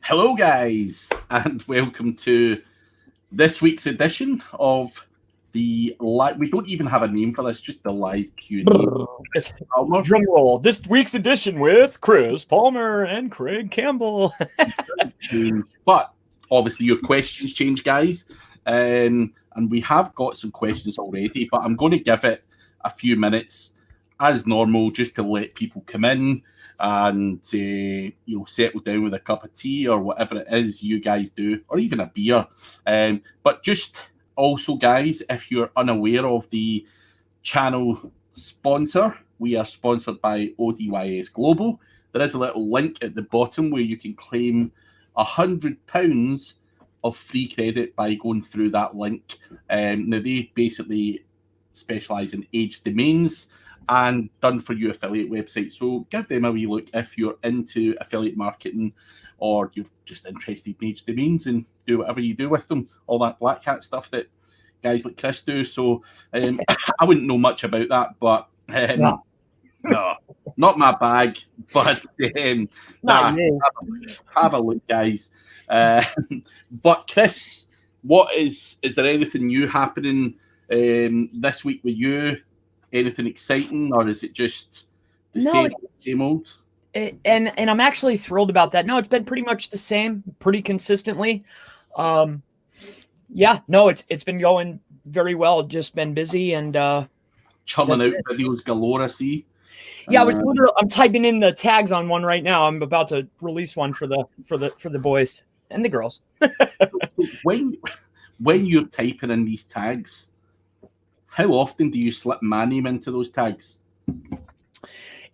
Hello, guys, and welcome to this week's edition of the live. We don't even have a name for this; just the live Q&A. It's drum roll. This week's edition with Chris Palmer and Craig Campbell. But obviously, your questions change, guys, and we have got some questions already. But I'm going to give it a few minutes, as normal, just to let people come in and settle down with a cup of tea or whatever it is you guys do, or even a beer. But just also, guys, if you're unaware of the channel sponsor, we are sponsored by ODYS Global. There is a little link at the bottom where you can claim £100 of free credit by going through that link. Now, they basically specialize in age domains and done for you affiliate websites. So give them a wee look if you're into affiliate marketing or you're just interested in age domains and do whatever you do with them, all that black hat stuff that guys like Chris do. So I wouldn't know much about that, but no, not my bag. But have a look, guys. But Chris, is there anything new happening this week with you? Anything exciting, or is it just the same old? And I'm actually thrilled about that. No, it's been pretty much the same, pretty consistently. It's been going very well. Just been busy and chumming out videos galore. I see. Yeah, I'm typing in the tags on one right now. I'm about to release one for the boys and the girls. when you're typing in these tags, how often do you slip my name into those tags?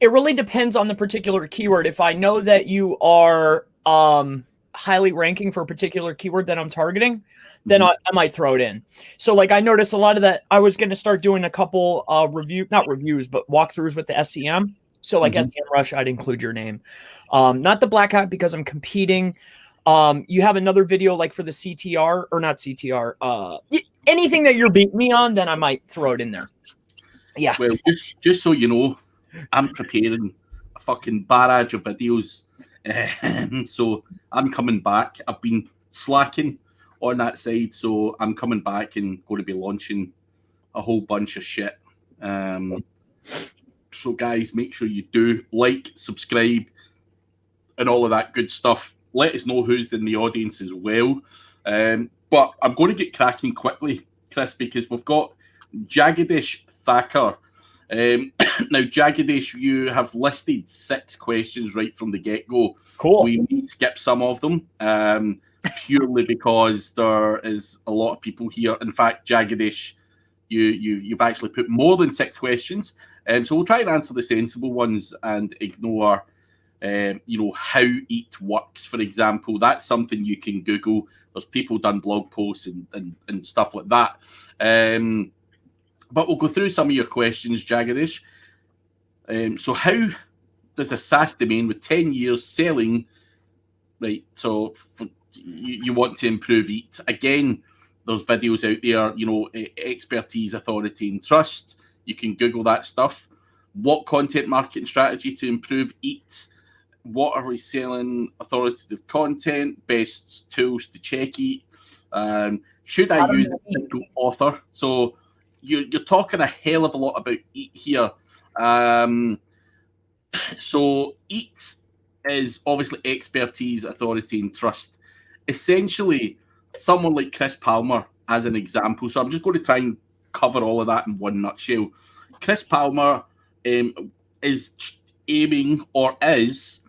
It really depends on the particular keyword. If I know that you are highly ranking for a particular keyword that I'm targeting, then I might throw it in. So like I noticed a lot of that. I was going to start doing a couple not reviews, but walkthroughs with the SEM. So like SEM Rush, I'd include your name. Not the black hat because I'm competing. You have another video like for the CTR or not CTR. Anything that you're beating me on, then I might throw it in there. Yeah. Well, just so you know, I'm preparing a fucking barrage of videos. So I'm coming back. I've been slacking on that side, so I'm coming back and going to be launching a whole bunch of shit. So guys, make sure you do like, subscribe, and all of that good stuff. Let us know who's in the audience as well. But I'm going to get cracking quickly, Chris, because we've got Jagadish Thacker. Now, Jagadish, you have listed 6 questions right from the get-go. Cool. We may skip some of them purely because there is a lot of people here. In fact, Jagadish, you've actually put more than 6 questions. So we'll try and answer the sensible ones and ignore how EAT works, for example. That's something you can Google. There's people done blog posts and stuff like that. But we'll go through some of your questions, Jagadish. So how does a Saas domain with 10 years selling, right? So you want to improve EAT. Again, there's videos out there, expertise, authority, and trust. You can Google that stuff. What content marketing strategy to improve EAT? What are we selling? Authoritative content, best tools to check EAT. Should I use a single author? So you're talking a hell of a lot about EAT here. So EAT is obviously expertise, authority, and trust. Essentially, someone like Chris Palmer as an example. So I'm just going to try and cover all of that in one nutshell. Chris Palmer is aiming or is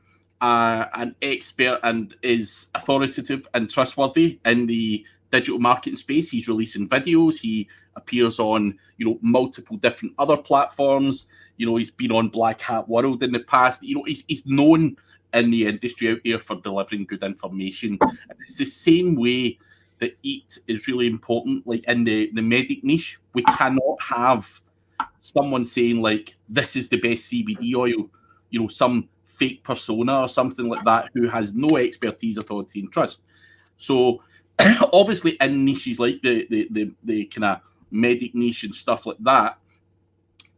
an expert and is authoritative and trustworthy in the digital marketing space. He's releasing videos. He appears on, multiple different other platforms. He's been on Black Hat World in the past. He's known in the industry out there for delivering good information. And it's the same way that EAT is really important. Like in the medic niche, we cannot have someone saying like, this is the best CBD oil, some fake persona or something like that who has no expertise, authority, and trust. So obviously in niches like the kind of medic niche and stuff like that,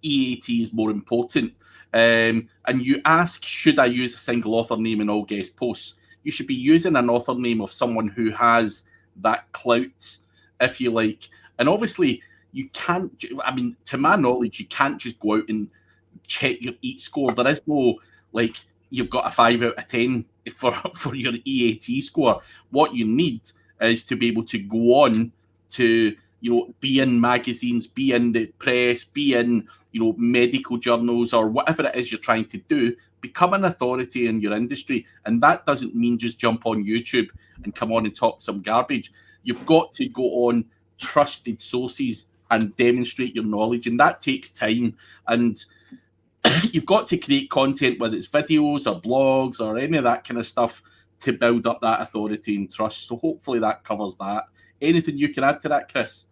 EAT is more important. And you ask, should I use a single author name in all guest posts? you should be using an author name of someone who has that clout, if you like. And obviously, you can't, I mean, to my knowledge, you can't just go out and check your EAT score. There is no, like, you've got a 5 out of 10 for your EAT score. What you need is to be able to go on to, be in magazines, be in the press, be in, medical journals, or whatever it is you're trying to do. Become an authority in your industry. And that doesn't mean just jump on YouTube and come on and talk some garbage. You've got to go on trusted sources and demonstrate your knowledge, and that takes time. And you've got to create content, whether it's videos or blogs or any of that kind of stuff, to build up that authority and trust. So hopefully that covers that. Anything you can add to that, Chris?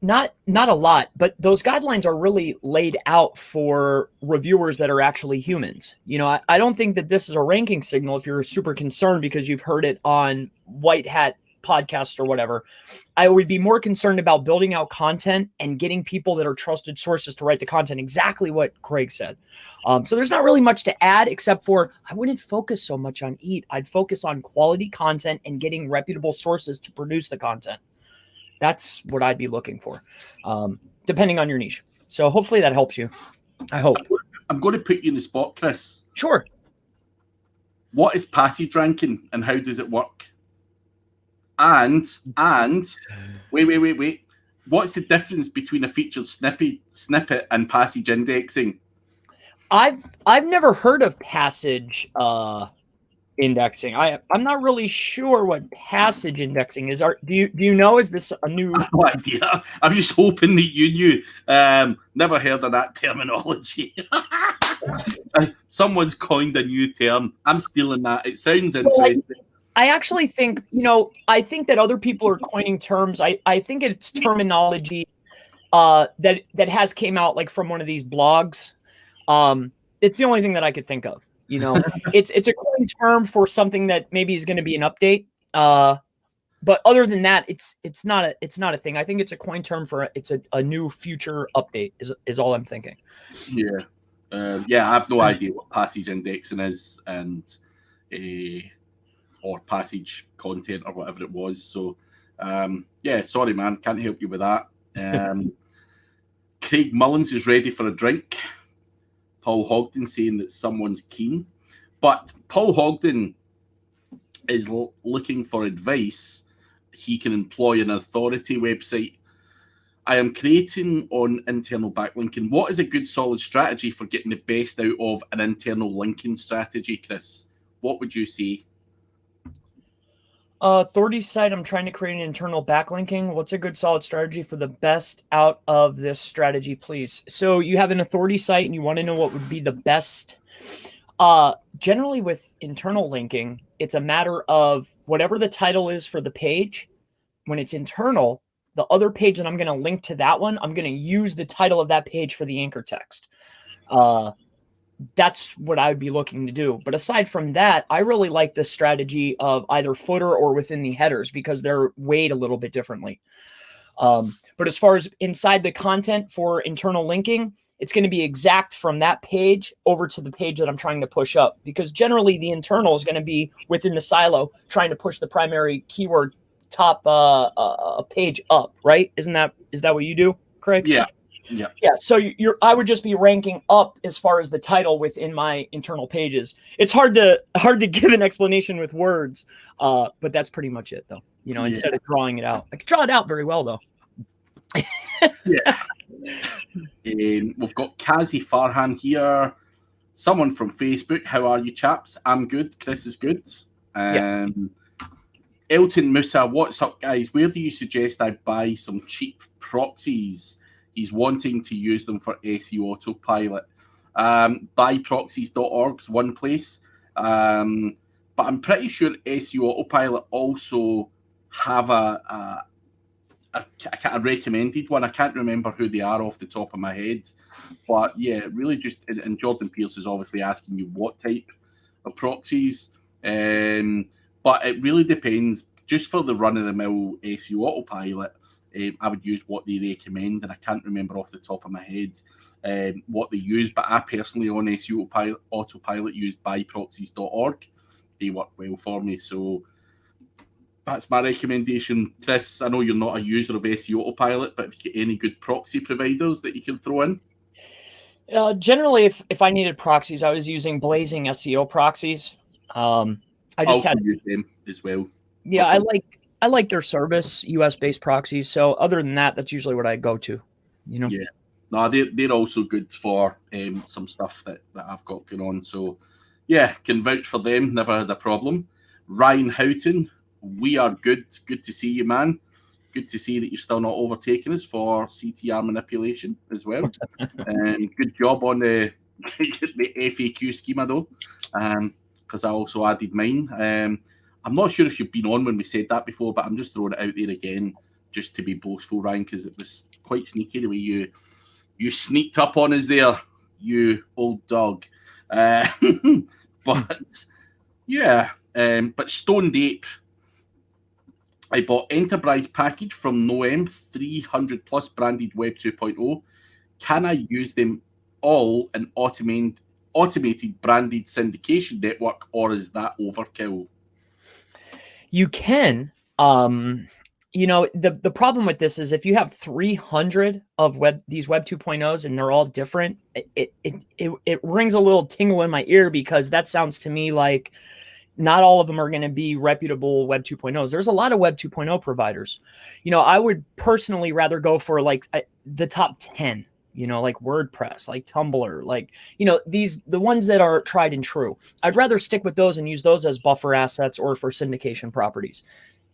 Not a lot, but those guidelines are really laid out for reviewers that are actually humans. I don't think that this is a ranking signal if you're super concerned because you've heard it on White Hat podcast or whatever. I would be more concerned about building out content and getting people that are trusted sources to write the content, exactly what Craig said. So there's not really much to add, except for I wouldn't focus so much on EAT. I'd focus on quality content and getting reputable sources to produce the content. That's what I'd be looking for, depending on your niche. So hopefully that helps you. I hope. I'm going to put you in the spot, Chris. Sure. What is passage ranking and how does it work? And wait. What's the difference between a featured snippet and passage indexing? I've never heard of passage indexing. I'm not really sure what passage indexing is. Do you know? Is this a new? I have no idea. I'm just hoping that you knew. Never heard of that terminology. Someone's coined a new term. I'm stealing that. It sounds interesting. I actually think, I think that other people are coining terms. I think it's terminology that has came out like from one of these blogs. It's the only thing that I could think of. It's a coined term for something that maybe is going to be an update. But other than that, it's not a thing. I think it's a coined term for it's a new future update is all I'm thinking. Yeah. I have no idea what passage indexing is and or passage content or whatever it was. So, sorry, man. Can't help you with that. Craig Mullins is ready for a drink. Paul Hogden saying that someone's keen. But Paul Hogden is looking for advice. He can employ an authority website. I am creating on internal backlinking. What is a good solid strategy for getting the best out of an internal linking strategy, Chris? What would you say? Authority site, I'm trying to create an internal backlinking. What's a good solid strategy for the best out of this strategy, please? So you have an authority site and you want to know what would be the best. Generally with internal linking, it's a matter of whatever the title is for the page. When it's internal, the other page that I'm going to link to that one, I'm going to use the title of that page for the anchor text. That's what I would be looking to do. But aside from that, I really like the strategy of either footer or within the headers because they're weighed a little bit differently. But as far as inside the content for internal linking, it's going to be exact from that page over to the page that I'm trying to push up, because generally the internal is going to be within the silo trying to push the primary keyword top page up, right? Is that what you do, Craig? Yeah. So I would just be ranking up as far as the title within my internal pages. It's hard to give an explanation with words, but that's pretty much it, though. Instead of drawing it out, I could draw it out very well, though. Yeah. We've got Kazi Farhan here. Someone from Facebook. How are you, chaps? I'm good. Chris is good. Elton Musa, what's up, guys? Where do you suggest I buy some cheap proxies? He's wanting to use them for SEO Autopilot. Buyproxies.org is one place. But I'm pretty sure SEO Autopilot also have a recommended one. I can't remember who they are off the top of my head. But yeah, really just, and Jordan Pierce is obviously asking you what type of proxies. But it really depends. Just for the run-of-the-mill SEO Autopilot, I would use what they recommend, and I can't remember off the top of my head what they use, but I personally on SEO Autopilot use buyproxies.org. they work well for me. So that's my recommendation. Chris, I know you're not a user of SEO Autopilot, but if you get any good proxy providers that you can throw in. Generally, if I needed proxies, I was using Blazing SEO proxies. I just had use them as well. Yeah, I like their service, US based proxies. So other than that, that's usually what I go to. You know. Yeah. No, they're also good for some stuff that I've got going on. So yeah, can vouch for them. Never had a problem. Ryan Houghton, we are good. Good to see you, man. Good to see that you're still not overtaking us for CTR manipulation as well. Good job on the FAQ schema though, because I also added mine. I'm not sure if you've been on when we said that before, but I'm just throwing it out there again just to be boastful, Ryan, because it was quite sneaky the way you sneaked up on us there, you old dog. But yeah, but Stoned Ape, I bought enterprise package from Noem, 300 plus branded Web 2.0. Can I use them all in automated branded syndication network, or is that overkill? You can. The problem with this is if you have 300 of these Web 2.0s and they're all different, it rings a little tingle in my ear, because that sounds to me like not all of them are going to be reputable Web 2.0s. There's a lot of Web 2.0 providers. I would personally rather go for like the top 10, like WordPress, like Tumblr, like, the ones that are tried and true. I'd rather stick with those and use those as buffer assets or for syndication properties.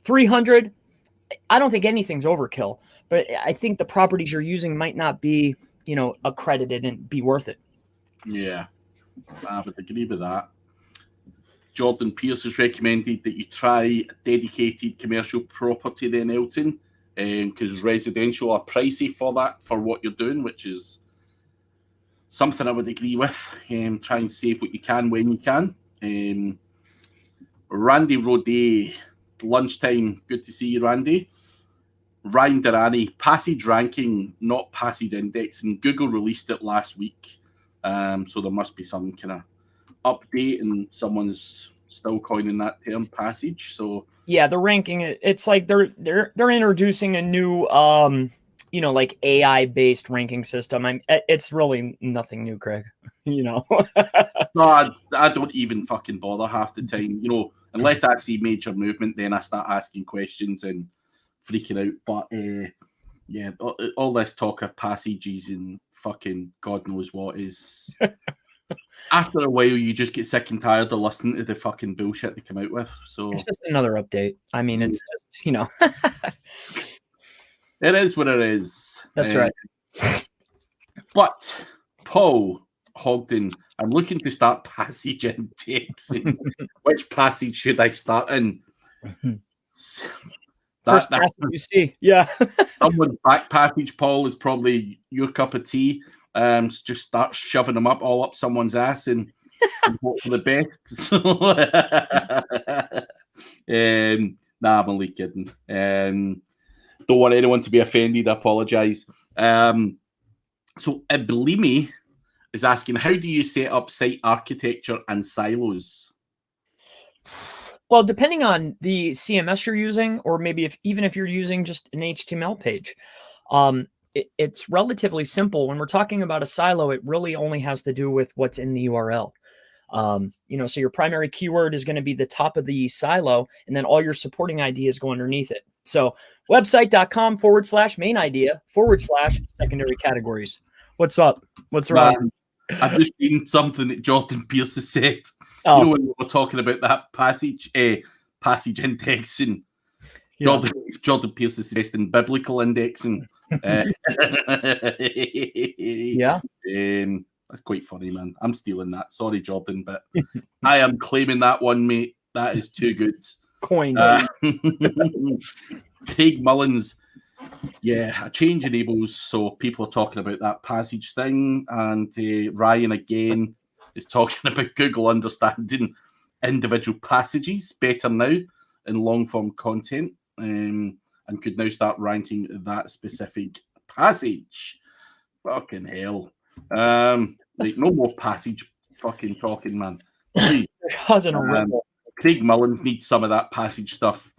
300, I don't think anything's overkill, but I think the properties you're using might not be, accredited and be worth it. Yeah, I would agree with that. Jordan Pierce has recommended that you try dedicated commercial property then, Elton, because residential are pricey for that, for what you're doing, which is something I would agree with. Try and save what you can when you can. Randy Rodet, lunchtime, good to see you, Randy. Ryan Durrani, passage ranking, not passage indexing. Google released it last week, so there must be some kind of update, and someone's still coining that term, passage. So yeah, the ranking, it's like they're introducing a new like AI based ranking system. It's really nothing new, Craig. No, I don't even fucking bother half the time. Unless I see major movement, then I start asking questions and freaking out. But yeah, all this talk of passages and fucking God knows what is. After a while, you just get sick and tired of listening to the fucking bullshit they come out with. So it's just another update. I mean, it's just, It is what it is. That's right. But Paul Hogden, I'm looking to start passage indexing. Which passage should I start in? First passage you see. Yeah. Someone's back passage, Paul, is probably your cup of tea. Just start shoving them all up someone's ass and hope for the best. So, nah, I'm only kidding. Don't want anyone to be offended. I apologize. So Iblimi is asking, how do you set up site architecture and silos? Well, depending on the CMS you're using, or maybe even if you're using just an HTML page, it's relatively simple. When we're talking about a silo, it really only has to do with what's in the URL. So your primary keyword is going to be the top of the silo, and then all your supporting ideas go underneath it. So website.com/main idea /secondary categories. What's up? What's wrong? I've just seen something that Jordan Pierce has said. Oh. When we were talking about that passage indexing, yeah. Jordan Pierce is suggesting biblical indexing. Yeah. That's quite funny, man. I'm stealing that. Sorry, Jordan, but I am claiming that one, mate. That is too good. Coin. Craig Mullins, yeah, a change enables, so people are talking about that passage thing, and Ryan again is talking about Google understanding individual passages better now in long-form content, and could now start ranking that specific passage. Fucking hell. Like, no more passage fucking talking, man. Please. Causing a ripple. Craig Mullins needs some of that passage stuff.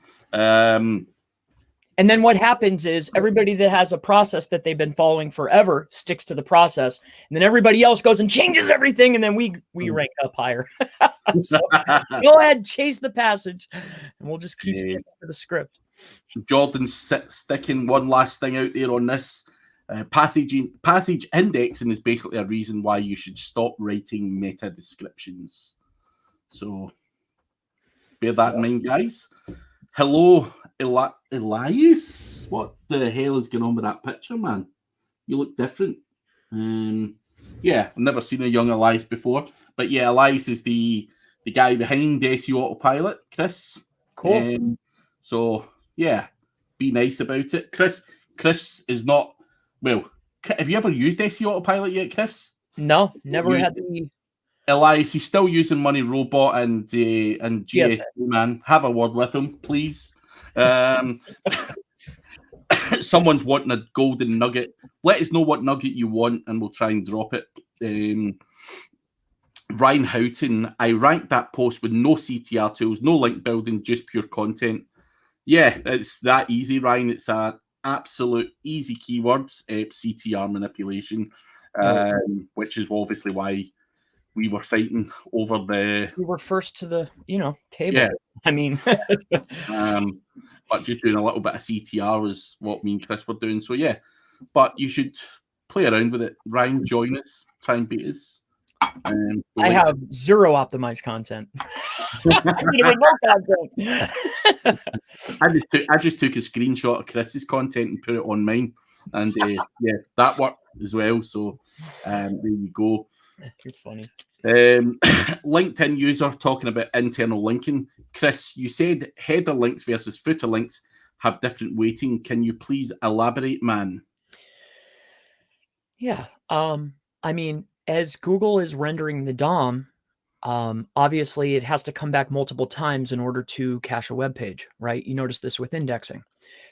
And then what happens is everybody that has a process that they've been following forever sticks to the process, and then everybody else goes and changes everything, and then we rank up higher. So go ahead, chase the passage, and we'll just keep sticking to the script. Jordan's sticking one last thing out there on this. Passage indexing is basically a reason why you should stop writing meta descriptions. So bear that in mind, guys. Hello, Elias. What the hell is going on with that picture, man? You look different. Yeah, I've never seen a young Elias before. But yeah, Elias is the guy behind SEO Autopilot, Chris. Cool. So yeah, be nice about it. Chris is not, well, have you ever used SEO Autopilot yet, Chris? No, never had the... Elias, he's still using Money Robot and GSA, man. Have a word with him, please. Someone's wanting a golden nugget. Let us know what nugget you want, and we'll try and drop it. Ryan Houghton, I ranked that post with no CTR tools, no link building, just pure content. Yeah, it's that easy, Ryan. It's an absolute easy keywords, CTR manipulation, which is obviously why we were fighting over the... We were first to the, table. Yeah. I mean... but just doing a little bit of CTR was what me and Chris were doing. So, yeah. But you should play around with it. Ryan, join us. Try and beat us. I have zero optimized content. I just took a screenshot of Chris's content and put it on mine. And, yeah, that worked as well. So, there you go. You're funny. LinkedIn user talking about internal linking. Chris, you said header links versus footer links have different weighting. Can you please elaborate, man? Yeah. I mean, as Google is rendering the DOM, obviously it has to come back multiple times in order to cache a web page, right? You notice this with indexing.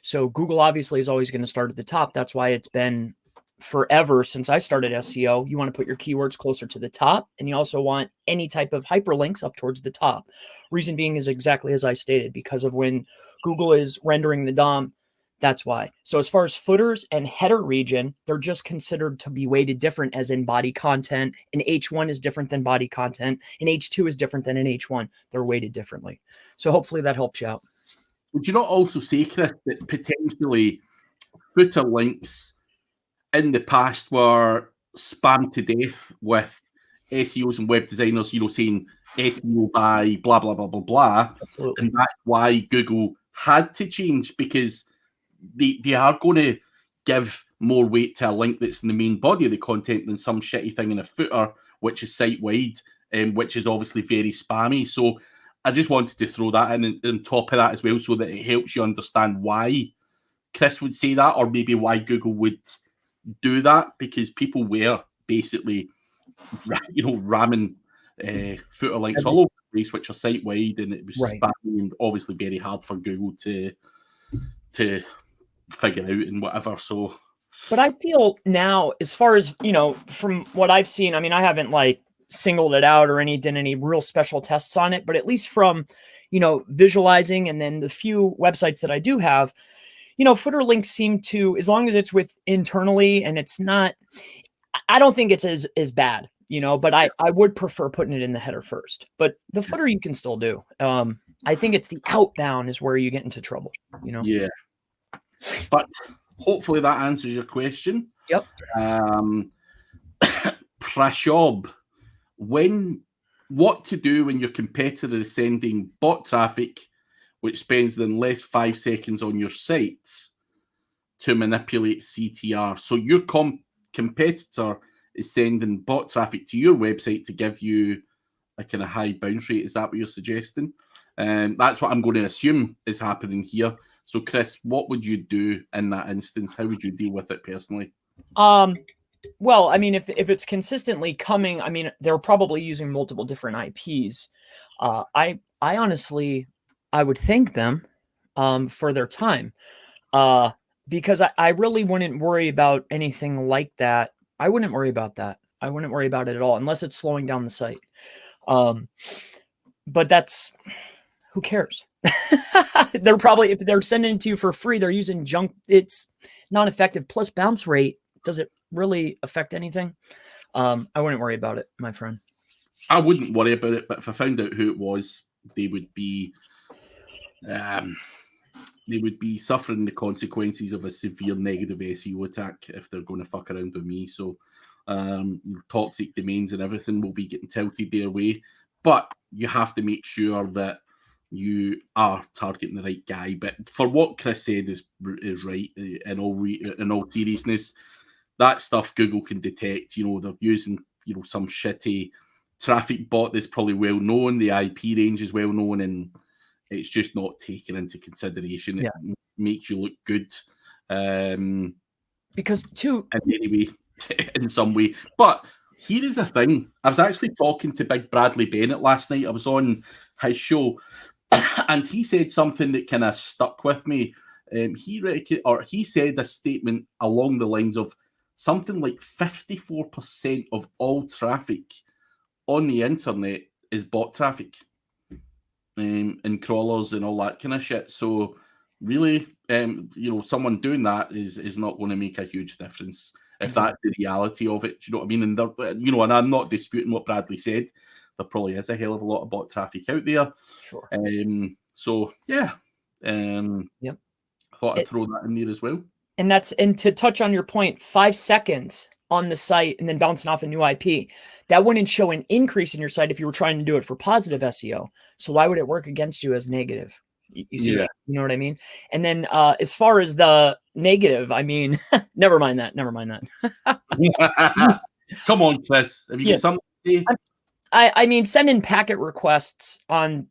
So Google obviously is always going to start at the top. That's why it's been forever since I started SEO. You want to put your keywords closer to the top, and you also want any type of hyperlinks up towards the top. Reason being is exactly as I stated, because of when Google is rendering the DOM, that's why. So as far as footers and header region, they're just considered to be weighted different, as in body content. An H1 is different than body content. An H2 is different than an H1. They're weighted differently. So hopefully that helps you out. Would you not also say, Chris, that potentially footer links in the past were spammed to death with SEOs and web designers, saying SEO by blah, blah, blah, blah, blah. Absolutely. And that's why Google had to change, because they are going to give more weight to a link that's in the main body of the content than some shitty thing in a footer, which is site-wide, which is obviously very spammy. So I just wanted to throw that in on top of that as well, so that it helps you understand why Chris would say that, or maybe why Google would do that, because people were basically, ramming footer links all over the place, which are site wide, and it was spammy and obviously very hard for Google to figure out and whatever. So, but I feel now, as far as from what I've seen, I mean, I haven't singled it out or done any real special tests on it, but at least from visualizing, and then the few websites that I do have, footer links seem to, as long as it's with internally and it's not, I don't think it's as bad, but I would prefer putting it in the header first. But the footer you can still do. I think it's the outbound is where you get into trouble, Yeah. But hopefully that answers your question. Yep. Prashob, what to do when your competitor is sending bot traffic which spends then less 5 seconds on your site to manipulate CTR. So your competitor is sending bot traffic to your website to give you a kind of high bounce rate. Is that what you're suggesting? That's what I'm going to assume is happening here. So, Chris, what would you do in that instance? How would you deal with it personally? Well, I mean, if it's consistently coming, I mean, they're probably using multiple different IPs. I honestly, I would thank them for their time, because I really wouldn't worry about anything like that. I wouldn't worry about that. I wouldn't worry about it at all, unless it's slowing down the site. But that's, who cares? They're probably, if they're sending it to you for free, they're using junk. It's not effective. Plus bounce rate. Does it really affect anything? I wouldn't worry about it, my friend. I wouldn't worry about it, but if I found out who it was, they would be suffering the consequences of a severe negative SEO attack if they're going to fuck around with me. So toxic domains and everything will be getting tilted their way. But you have to make sure that you are targeting the right guy. But for what Chris said is right in all seriousness. That stuff Google can detect. They're using some shitty traffic bot that's probably well known. The IP range is well known, and it's just not taken into consideration. Yeah. It makes you look good. Because in any way, in some way. But here is the thing. I was actually talking to Big Bradley Bennett last night. I was on his show, and he said something that kind of stuck with me. He said a statement along the lines of something like 54% of all traffic on the internet is bot traffic, and crawlers and all that kind of shit. So really, someone doing that is not going to make a huge difference if that's the reality of it. Do you know what I mean? And and I'm not disputing what Bradley said. There probably is a hell of a lot of bot traffic out there. Sure. So yeah. Yep. Thought I'd throw that in there as well. And to touch on your point, 5 seconds on the site and then bouncing off a new IP, that wouldn't show an increase in your site if you were trying to do it for positive SEO. So why would it work against you as negative? You see, you know what I mean? And then as far as the negative, I mean, never mind that. Come on, Chris. Have you got something to say? I mean, sending packet requests on,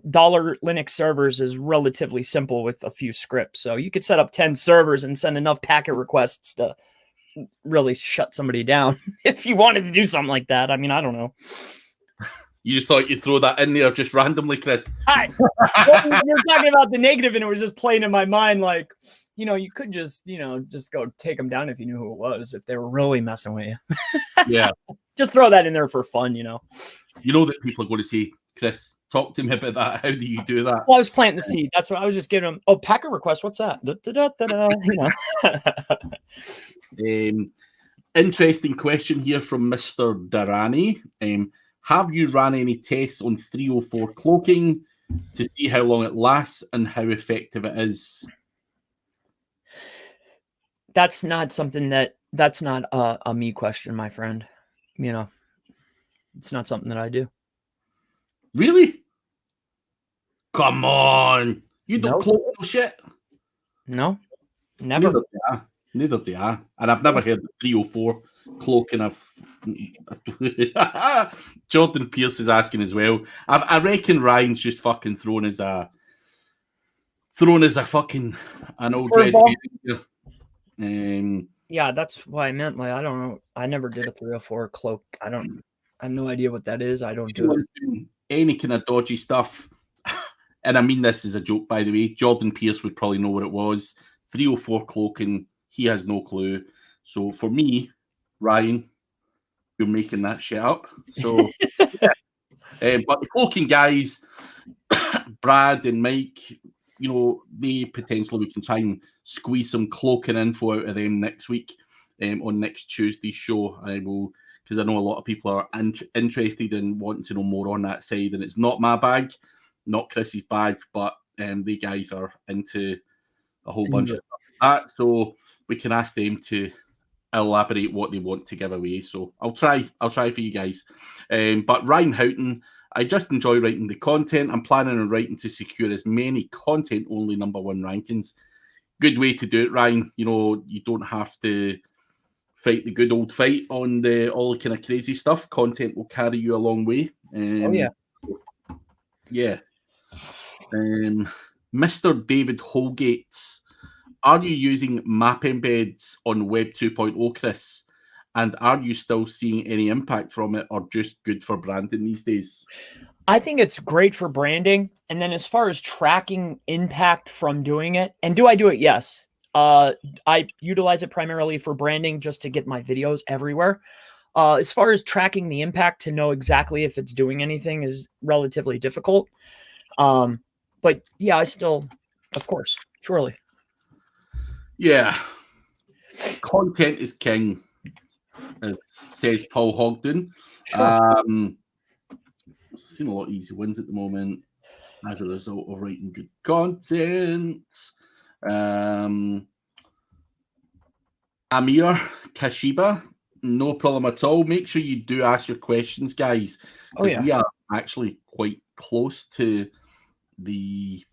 dollar Linux servers is relatively simple with a few scripts. So you could set up 10 servers and send enough packet requests to really shut somebody down if you wanted to do something like that. I mean, I don't know. You just thought you'd throw that in there just randomly, Chris. You're talking about the negative, and it was just playing in my mind like, you could just go take them down if you knew who it was, if they were really messing with you. Yeah. Just throw that in there for fun, You know that people are going to say, Chris, talk to me about that. How do you do that? Well, I was planting the seed. That's what I was just giving them. Oh, packet request. What's that? Interesting question here from Mr. Darani. Have you ran any tests on 304 cloaking to see how long it lasts and how effective it is? That's not something that's not a me question, my friend. It's not something that I do. Really? Come on. You don't cloak no shit? No, never. Neither do I. And I've never heard the 304 cloaking of Jordan Pierce is asking as well. I reckon Ryan's just fucking thrown as a fucking an old red here. Yeah, that's why I meant, like, I don't know. I never did a 304 cloak. I have no idea what that is. I don't do it. Any kind of dodgy stuff. And I mean this is a joke, by the way. Jordan Pierce would probably know what it was. 304 cloaking, he has no clue. So for me, Ryan, you're making that shit up. So, but the cloaking guys, Brad and Mike, they potentially, we can try and squeeze some cloaking info out of them next week on next Tuesday's show. I will, because I know a lot of people are interested in wanting to know more on that side, and it's not my bag, not Chris's bag, but the guys are into a whole bunch of that, so we can ask them to elaborate what they want to give away. So I'll try for you guys. But Ryan Houghton, I just enjoy writing the content. I'm planning on writing to secure as many content-only number one rankings. Good way to do it, Ryan. You don't have to fight the good old fight on all the kind of crazy stuff. Content will carry you a long way. Yeah. Mr. David Holgate, are you using map embeds on Web 2.0, Chris? And are you still seeing any impact from it, or just good for branding these days? I think it's great for branding. And then as far as tracking impact from doing it, and do I do it? Yes. I utilize it primarily for branding, just to get my videos everywhere. As far as tracking the impact to know exactly if it's doing anything is relatively difficult. But yeah, I still, of course, surely. Yeah. Content is king, as says Paul Hogden. Sure. Seen a lot of easy wins at the moment as a result of writing good content. Amir Kashiba, no problem at all. Make sure you do ask your questions, guys, because we are actually quite close to the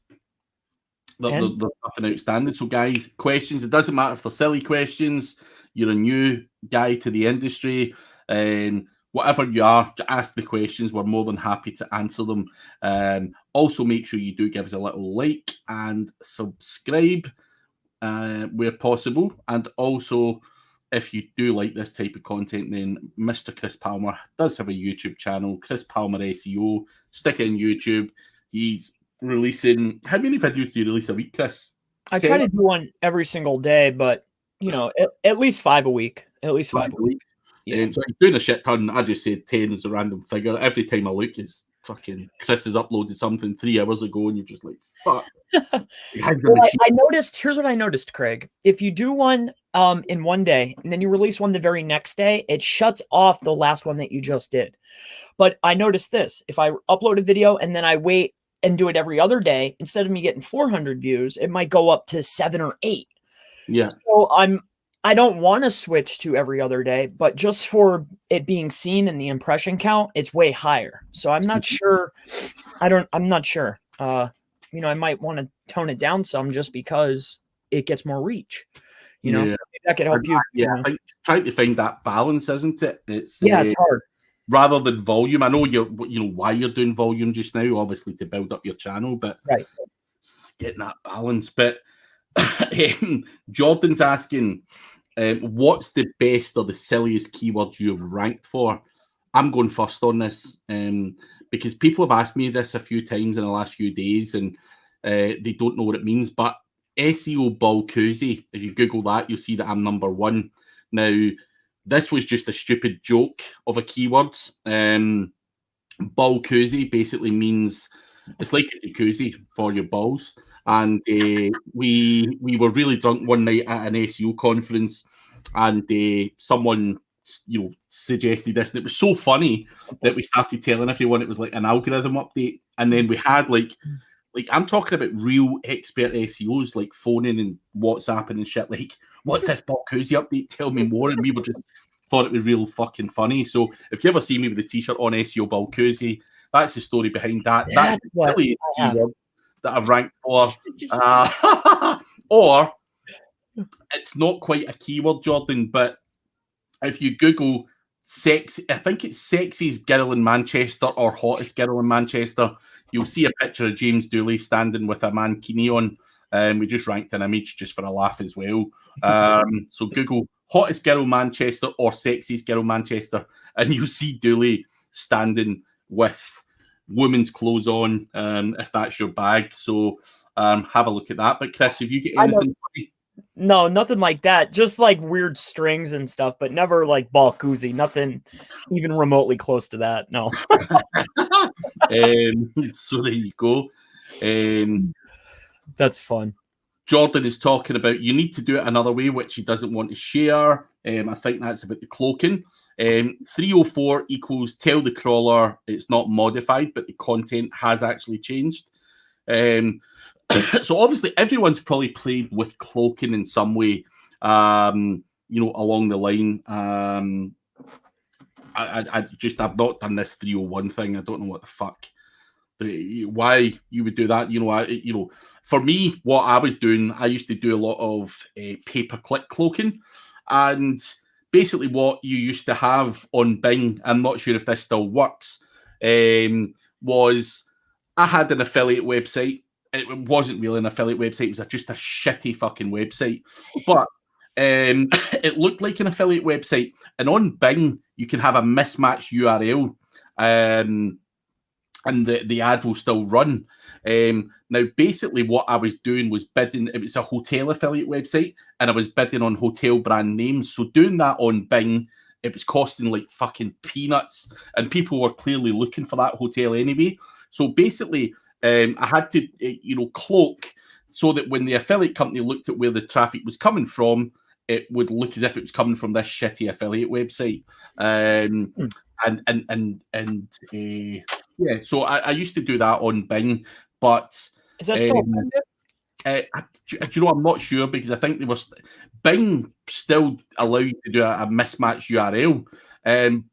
nothing outstanding. So, guys, questions. It doesn't matter if they're silly questions. You're a new guy to the industry, and whatever you are, to ask the questions. We're more than happy to answer them. Also, make sure you do give us a little like and subscribe where possible. And also, if you do like this type of content, then Mr. Chris Palmer does have a YouTube channel, Chris Palmer SEO. Stick in YouTube. He's releasing, how many videos do you release a week, Chris? I try to do one every single day, but you know, at least 5 a week. At least 5 a week. Yeah. So he's doing a shit ton. I just said 10 is a random figure. Every time I look, it's fucking Chris has uploaded something 3 hours ago, and you're just like, fuck. Well, I noticed, here's what I noticed, Craig. If you do one in one day and then you release one the very next day, it shuts off the last one that you just did. But I noticed this: if I upload a video and then I wait and do it every other day, instead of me getting 400 views, it might go up to 7 or 8. Yeah. So I don't want to switch to every other day, but just for it being seen in the impression count, it's way higher. So I'm not sure. I'm not sure. You know, I might want to tone it down some just because it gets more reach. You know, maybe that could help you. Yeah, I think trying to find that balance, isn't it? It's it's hard. Rather than volume. I know why you're doing volume just now, obviously to build up your channel, but getting that balance. But Jordan's asking, what's the best or the silliest keywords you have ranked for? I'm going first on this because people have asked me this a few times in the last few days, and they don't know what it means. But SEO bull koozie, if you Google that, you'll see that I'm number 1. Now, this was just a stupid joke of a keyword. Bull koozie basically means it's like a jacuzzi for your balls. And we were really drunk one night at an SEO conference, and someone suggested this, and it was so funny that we started telling everyone it was like an algorithm update. And then we had like I'm talking about real expert SEOs like phoning and WhatsApping and shit, like, what's this bull koozie update? Tell me more. And we were just thought it was real fucking funny. So if you ever see me with a t-shirt on SEO bull koozie, that's the story behind that. That's the silliest keyword that I've ranked for. Or it's not quite a keyword, Jordan, but if you Google sex, I think it's sexiest girl in Manchester or hottest girl in Manchester, you'll see a picture of James Dooley standing with a mankini on. We just ranked an image just for a laugh as well. So Google hottest girl Manchester or sexiest girl Manchester, and you'll see Dooley standing with women's clothes on, if that's your bag. So have a look at that. But Chris, have you got anything funny? No, nothing like that. Just like weird strings and stuff, but never like ball koozie. Nothing even remotely close to that. No. So there you go. That's fun. Jordan is talking about you need to do it another way, which he doesn't want to share. I think that's about the cloaking. 304 equals tell the crawler it's not modified, but the content has actually changed. So obviously everyone's probably played with cloaking in some way, along the line. I've not done this 301 thing. I don't know what the fuck, why you would do that. For me, what I was doing, I used to do a lot of pay-per-click cloaking, and basically what you used to have on Bing, I'm not sure if this still works, was I had an affiliate website. It wasn't really an affiliate website. It was just a shitty fucking website. But it looked like an affiliate website. And on Bing, you can have a mismatched URL. And the ad will still run. Now, basically what I was doing was bidding. It was a hotel affiliate website, and I was bidding on hotel brand names. So doing that on Bing, it was costing like fucking peanuts. And people were clearly looking for that hotel anyway. So basically, I had to, cloak so that when the affiliate company looked at where the traffic was coming from, it would look as if it was coming from this shitty affiliate website. So I used to do that on Bing, but Is that still I'm not sure, because I think Bing still allow you to do a mismatched URL,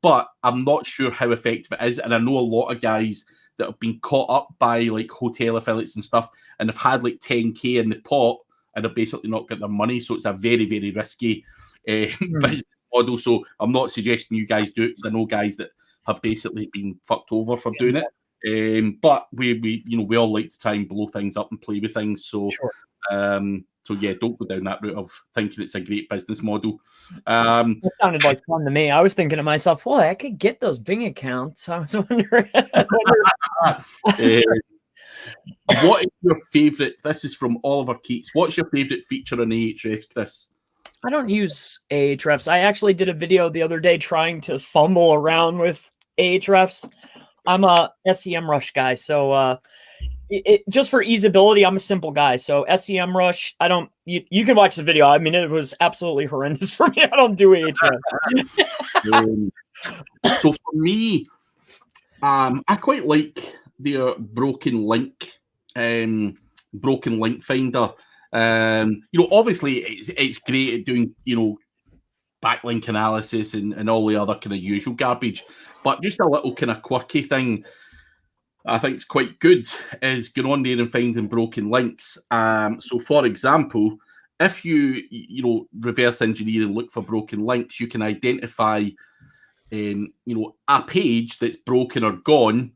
but I'm not sure how effective it is. And I know a lot of guys that have been caught up by like hotel affiliates and stuff, and have had like 10K in the pot, and have basically not got their money. So it's a very, very risky business model. So I'm not suggesting you guys do it, because I know guys that have basically been fucked over for doing it. But we all like to try and blow things up and play with things. So Sure. Don't go down that route of thinking it's a great business model. That sounded like fun to me. I was thinking to myself, boy, I could get those Bing accounts. I was wondering. What is your favorite? This is from Oliver Keates. What's your favorite feature on Ahrefs, Chris? I don't use Ahrefs. I actually did a video the other day trying to fumble around with Ahrefs. I'm a SEMrush guy, so just for easeability, I'm a simple guy. So SEMrush, I don't. You can watch the video. I mean, it was absolutely horrendous for me. I don't do Ahrefs. So for me, I quite like their broken link finder. Obviously it's great at doing backlink analysis and all the other kind of usual garbage, but just a little kind of quirky thing I think is quite good is going on there and finding broken links. So for example, if you reverse engineer and look for broken links, you can identify a page that's broken or gone,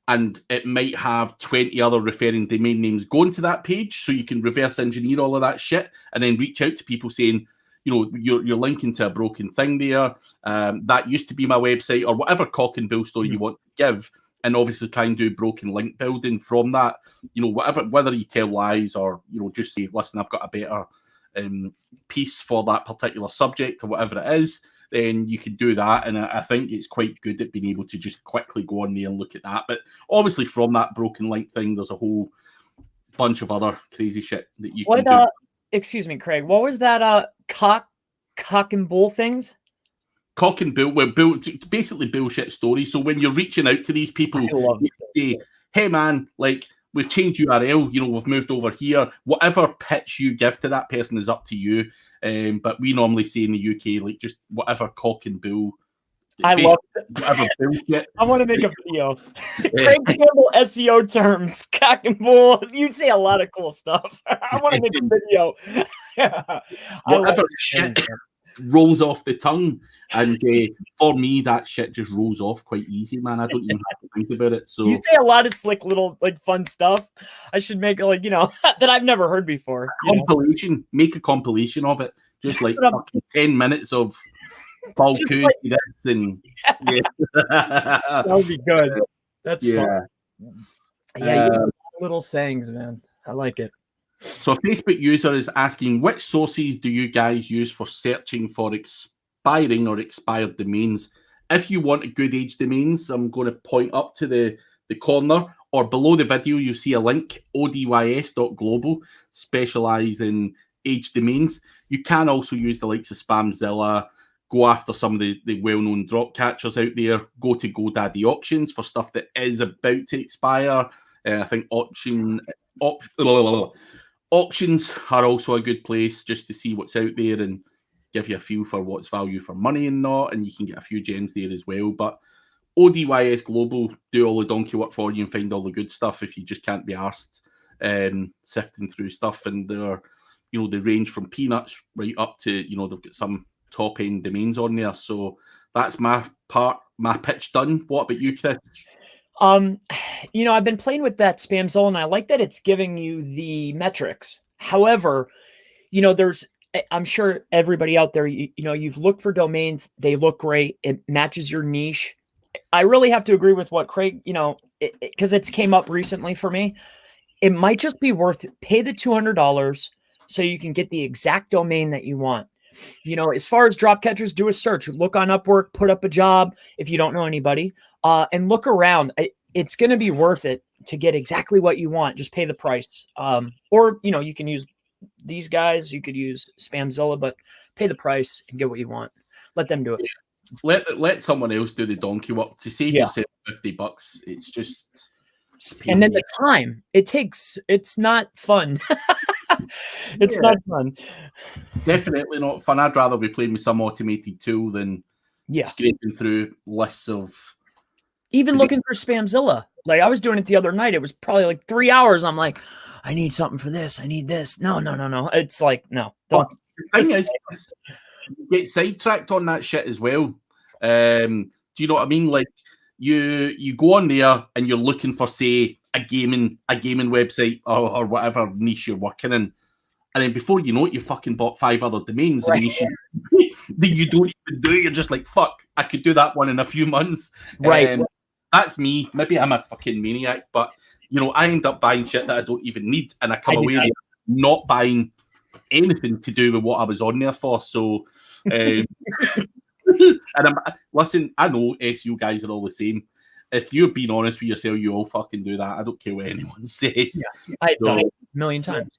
and it might have 20 other referring domain names going to that page. So you can reverse engineer all of that shit and then reach out to people saying, you're linking to a broken thing there. That used to be my website, or whatever cock and bull story you want to give. And obviously try and do broken link building from that. Whether you tell lies or, just say, listen, I've got a better piece for that particular subject or whatever it is, then you can do that. And I think it's quite good at being able to just quickly go on there and look at that. But obviously from that broken link thing, there's a whole bunch of other crazy shit that you can do. Excuse me, Craig, what was that cock and bull things? Cock and bull, basically bullshit stories. So when you're reaching out to these people, you say, hey man, like, we've changed URL, we've moved over here. Whatever pitch you give to that person is up to you. But we normally say in the UK, like, just whatever cock and bull. I love whatever bullshit. I want to make a video. Craig Campbell SEO terms, cock and bull. You say a lot of cool stuff. I want to make a video. Whatever shit rolls off the tongue, and for me that shit just rolls off quite easy, man. I don't even have to think about it. So you say a lot of slick little fun stuff. I should make that I've never heard before. Compilation, make a compilation of it, just like 10 minutes of Paul Coos and that would be good. That's fun. Yeah, little sayings, man. I like it. So a Facebook user is asking, which sources do you guys use for searching for expiring or expired domains? If you want a good age domains, I'm going to point up to the corner, or below the video, you see a link, odys.global, specialize in age domains. You can also use the likes of Spamzilla, go after some of the well-known drop catchers out there, go to GoDaddy auctions for stuff that is about to expire. I think auctions are also a good place just to see what's out there and give you a feel for what's value for money and not, and you can get a few gems there as well. But ODYS Global do all the donkey work for you and find all the good stuff if you just can't be arsed sifting through stuff. And they're, they range from peanuts right up to, they've got some top end domains on there. So that's my pitch done. What about you, Chris? I've been playing with that Spamzilla, and I like that it's giving you the metrics. However, I'm sure everybody out there, you've looked for domains, they look great, it matches your niche. I really have to agree with what Craig, because it's came up recently for me. It might just be worth it. Pay the $200 so you can get the exact domain that you want. As far as drop catchers, do a search. Look on Upwork, put up a job if you don't know anybody, and look around. it's going to be worth it to get exactly what you want. Just pay the price. Or, you know, you can use these guys, you could use Spamzilla, but pay the price and get what you want. Let them do it. Let someone else do the donkey work to save yourself $50. It's just, and then the time it takes, it's not fun. It's not fun. Definitely not fun. I'd rather be playing with some automated tool than scraping through lists of. Even looking for Spamzilla. Like I was doing it the other night. It was probably like 3 hours. I'm like, I need something for this. I need this. No. It's like, no. Don't. The thing is, you get sidetracked on that shit as well. Do you know what I mean? Like you go on there and you're looking for, say, a gaming website or whatever niche you're working in. And then before you know it, you fucking bought 5 other domains that you don't even do. You're just like, fuck, I could do that one in a few months. Right. That's me. Maybe I'm a fucking maniac, but you know, I end up buying shit that I don't even need, and I come away there not buying anything to do with what I was on there for. So, and listen, I know SEO guys are all the same. If you're being honest with yourself, you all fucking do that. I don't care what anyone says. Yeah, I've done it a million times.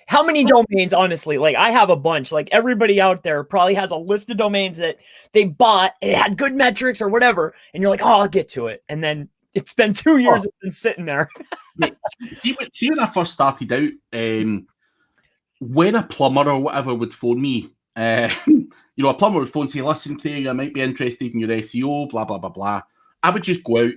How many domains, honestly? Like, I have a bunch. Like, everybody out there probably has a list of domains that they bought, it had good metrics or whatever, and you're like, oh, I'll get to it. And then it's been 2 years it's been sitting there. see, when I first started out, when a plumber or whatever would phone me, you know, a plumber would phone and say, listen, Craig, I might be interested in your SEO, blah, blah, blah, blah. I would just go out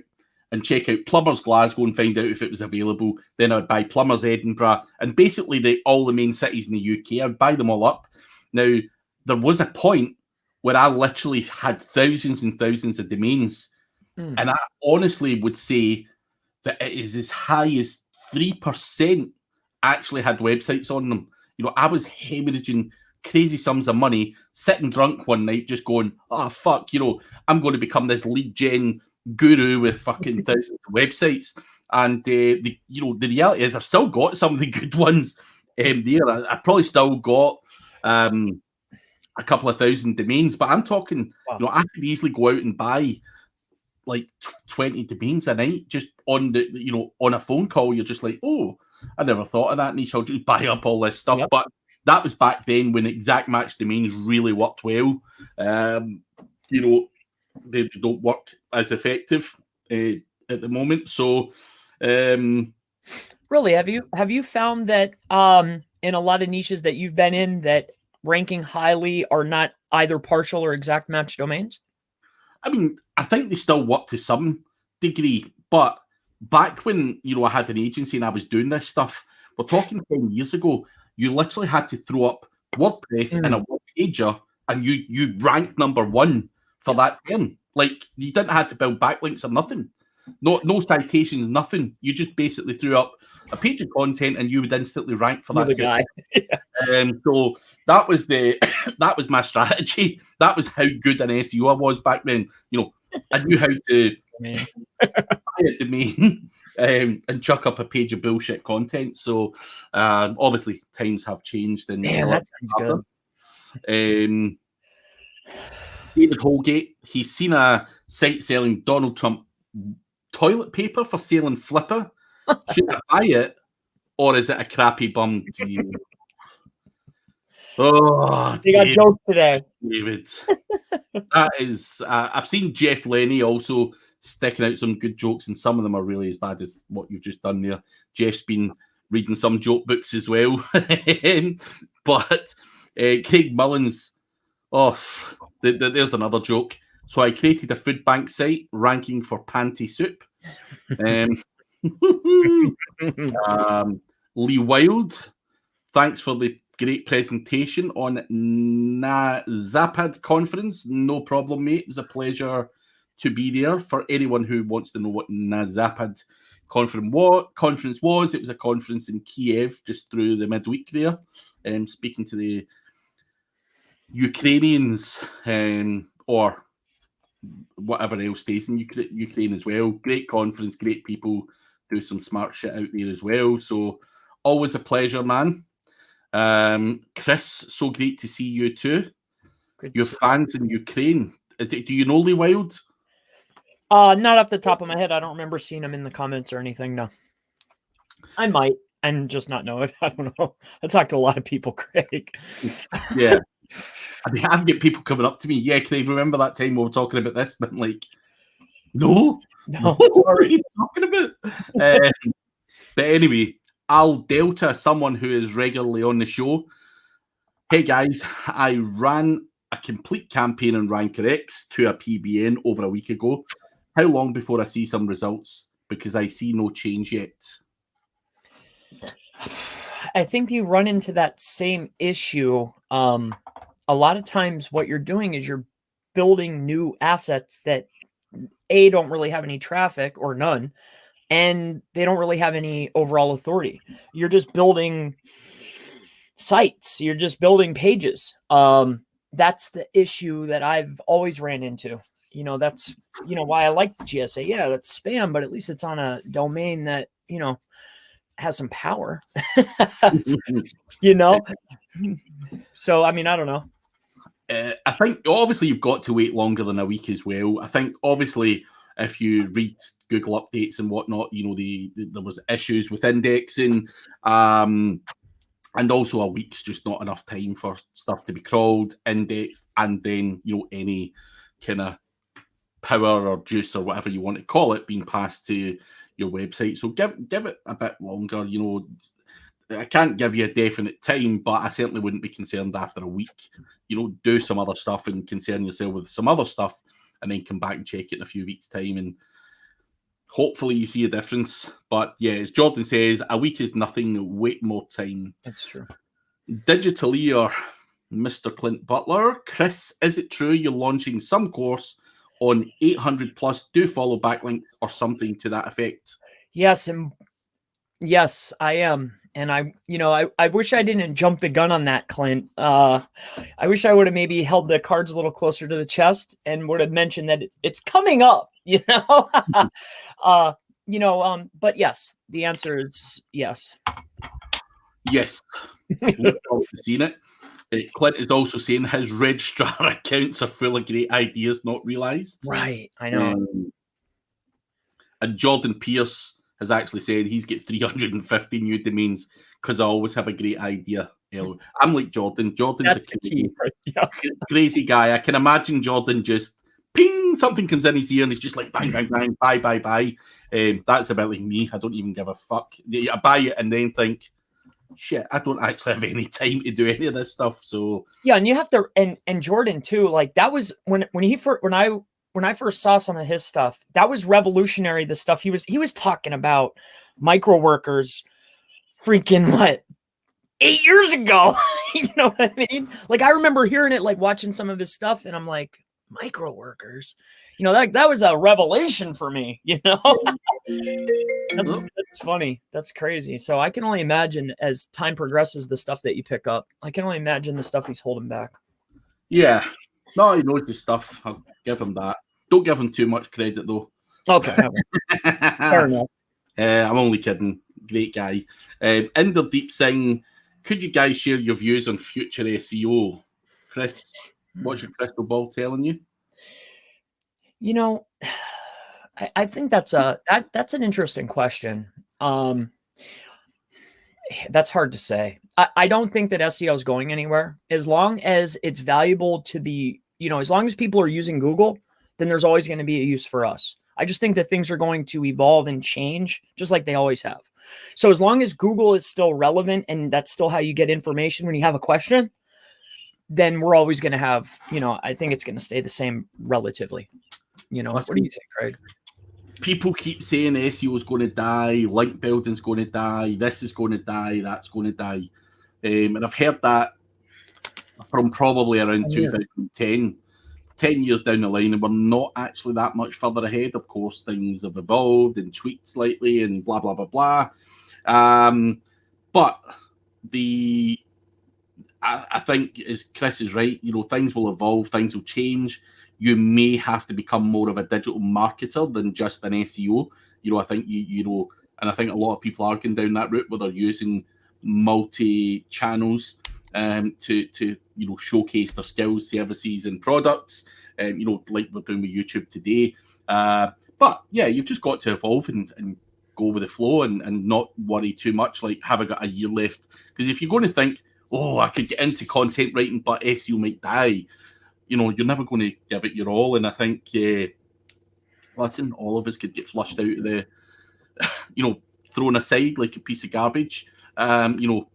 and check out Plumbers Glasgow and find out if it was available. Then I would buy Plumbers Edinburgh and basically all the main cities in the UK. I would buy them all up. Now, there was a point where I literally had thousands and thousands of domains. And I honestly would say that it is as high as 3% actually had websites on them. You know, I was hemorrhaging crazy sums of money, sitting drunk one night, just going, oh, fuck, you know, I'm going to become this lead gen guru with fucking thousands of websites. And the reality is I've still got some of the good ones there. I probably still got a couple of thousand domains, but I'm talking, you know, I could easily go out and buy like 20 domains a night just on the, you know, on a phone call. You're just like, oh, I never thought of that niche. I'll just buy up all this stuff. But that was back then when exact match domains really worked well. You know, they don't work as effective at the moment. So, really, have you found that in a lot of niches that you've been in that ranking highly are not either partial or exact match domains? I mean, I think they still work to some degree, but back when, you know, I had an agency and I was doing this stuff, we're talking 10 years ago, you literally had to throw up WordPress in a web pager and you ranked number 1 for that term. Like, you didn't have to build backlinks or nothing. No citations, nothing. You just basically threw up a page of content and you would instantly rank for that guy. So that was that was my strategy. That was how good an SEO I was back then. You know, I knew how to buy a domain and chuck up a page of bullshit content. So obviously times have changed. And that sounds good. David Holgate, he's seen a site selling Donald Trump toilet paper for sale on Flipper. Should I buy it, or is it a crappy bum deal? Oh, they got jokes today, David. That is, I've seen Jeff Lenny also sticking out some good jokes, and some of them are really as bad as what you've just done there. Jeff's been reading some joke books as well. But Craig Mullins, there's another joke. So I created a food bank site ranking for panty soup. Lee Wild, thanks for the great presentation on Zapad conference. No problem, mate. It was a pleasure to be there. For anyone who wants to know what Zapad conference was, it was a conference in Kiev just through the midweek there, speaking to the Ukrainians or whatever else stays in Ukraine as well. Great conference, great people, do some smart shit out there as well. So always a pleasure, man. Chris, so great to see you too. Your fans in Ukraine. Do you know Lee Wild? Not off the top of my head. I don't remember seeing them in the comments or anything. No, I might and just not know it. I don't know. I talk to a lot of people, Craig. Yeah. I mean, I've got people coming up to me. Yeah, Craig, remember that time we were talking about this? And I'm like, no, what are you talking about? But anyway, Al Delta, someone who is regularly on the show. Hey guys, I ran a complete campaign on Ranker X to a PBN over a week ago. How long before I see some results? Because I see no change yet. I think you run into that same issue. A lot of times what you're doing is you're building new assets that don't really have any traffic or none, and they don't really have any overall authority. You're just building sites. You're just building pages. That's the issue that I've always ran into. That's, why I like GSA. Yeah, that's spam, but at least it's on a domain that, has some power, So, I mean, I don't know. I think obviously you've got to wait longer than a week as well. I think obviously if you read Google updates and whatnot, there was issues with indexing, and also a week's just not enough time for stuff to be crawled, indexed, and then any kind of power or juice or whatever you want to call it being passed to your website. So give it a bit longer. I can't give you a definite time, but I certainly wouldn't be concerned after a week. Do some other stuff and concern yourself with some other stuff, and then come back and check it in a few weeks' time, and hopefully you see a difference. But yeah, as Jordan says, a week is nothing. Wait more time. That's true. Digitally, or Mr. Clint Butler, Chris, is it true you're launching some course on 800 plus do follow backlinks or something to that effect? Yes, and yes, I am. And I wish I didn't jump the gun on that, Clint. I wish I would have maybe held the cards a little closer to the chest and would have mentioned that it's coming up, but yes, the answer is yes. Yes. We've seen it. Clint is also saying his registrar accounts are full of great ideas not realised. Right, I know. And Jordan Pierce has actually said he's got 350 new domains because I always have a great idea. I'm like Jordan. Jordan's That's a crazy guy. I can imagine Jordan just ping, something comes in his ear and he's just like bang, bang, bang, buy, buy, buy. That's about like me. I don't even give a fuck. I buy it and then think, shit, I don't actually have any time to do any of this stuff. So yeah, and you have to, and Jordan too. Like that was when I first saw some of his stuff. That was revolutionary. The stuff he was talking about, MicroWorkers, freaking what, 8 years ago. You know what I mean? Like I remember hearing it, like watching some of his stuff, and I'm like, MicroWorkers. That was a revelation for me. That's funny. That's crazy. So I can only imagine as time progresses, the stuff that you pick up. I can only imagine the stuff he's holding back. Yeah, no, he knows his stuff. I'll give him that. Don't give him too much credit though. Okay, fair enough. I'm only kidding. Great guy. Inderdeep Singh, could you guys share your views on future SEO? Chris, what's your crystal ball telling you? I think that's an interesting question. That's hard to say. I don't think that SEO is going anywhere. As long as it's valuable to be, as long as people are using Google, then there's always going to be a use for us. I just think that things are going to evolve and change just like they always have. So as long as Google is still relevant and that's still how you get information when you have a question, then we're always going to have, I think it's going to stay the same relatively. What do you think, Craig? People keep saying SEO is going to die, link building is going to die, this is going to die, that's going to die. And I've heard that from probably around 2010, 10 years down the line, and we're not actually that much further ahead. Of course, things have evolved and tweaked slightly and blah, blah, blah, blah. But I think, as Chris is right, things will evolve, things will change. You may have to become more of a digital marketer than just an SEO. I think and I think a lot of people are going down that route where they're using multi-channels to showcase their skills, services, and products. Like we're doing with YouTube today. But yeah, you've just got to evolve and go with the flow and not worry too much, like, have I got a year left? Because if you're going to think, oh, I could get into content writing, but SEO might die, you're never going to give it your all. And I think, listen, all of us could get flushed out of the, thrown aside like a piece of garbage,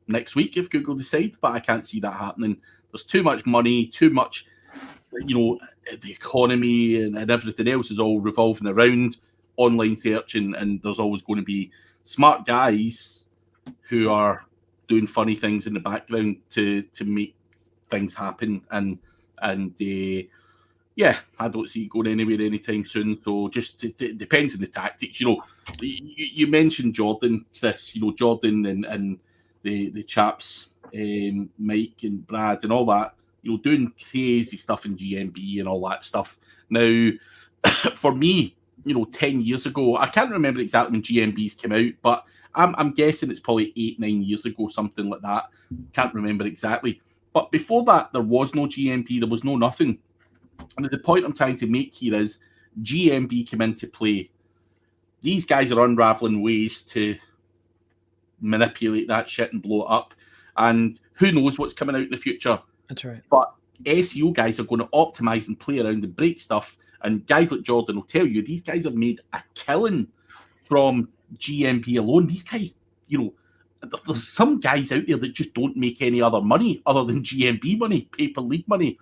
next week if Google decide, but I can't see that happening. There's too much money, too much, the economy and everything else is all revolving around online search, and there's always going to be smart guys who are doing funny things in the background to make things happen, and yeah, I don't see it going anywhere anytime soon. So just it depends on the tactics. You mentioned Jordan, Chris. Jordan and the chaps, Mike and Brad and all that. Doing crazy stuff in GMB and all that stuff. Now, for me, 10 years ago, I can't remember exactly when GMBs came out, but I'm guessing it's probably 8-9 years ago, something like that. Can't remember exactly. But before that, there was no GMB, there was no nothing. And the point I'm trying to make here is GMB came into play. These guys are unraveling ways to manipulate that shit and blow it up. And who knows what's coming out in the future. That's right. But SEO guys are going to optimize and play around and break stuff. And guys like Jordan will tell you, these guys have made a killing from GMB alone. These guys, there's some guys out there that just don't make any other money other than GMB money, pay-per-lead money.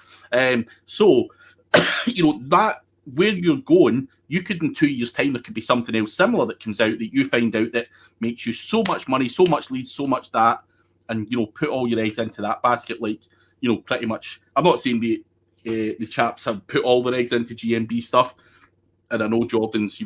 So, that where you're going, you could in 2 years' time, there could be something else similar that comes out that you find out that makes you so much money, so much leads, so much that, and, put all your eggs into that basket. Like, pretty much, I'm not saying the chaps have put all their eggs into GMB stuff, and I know Jordan's,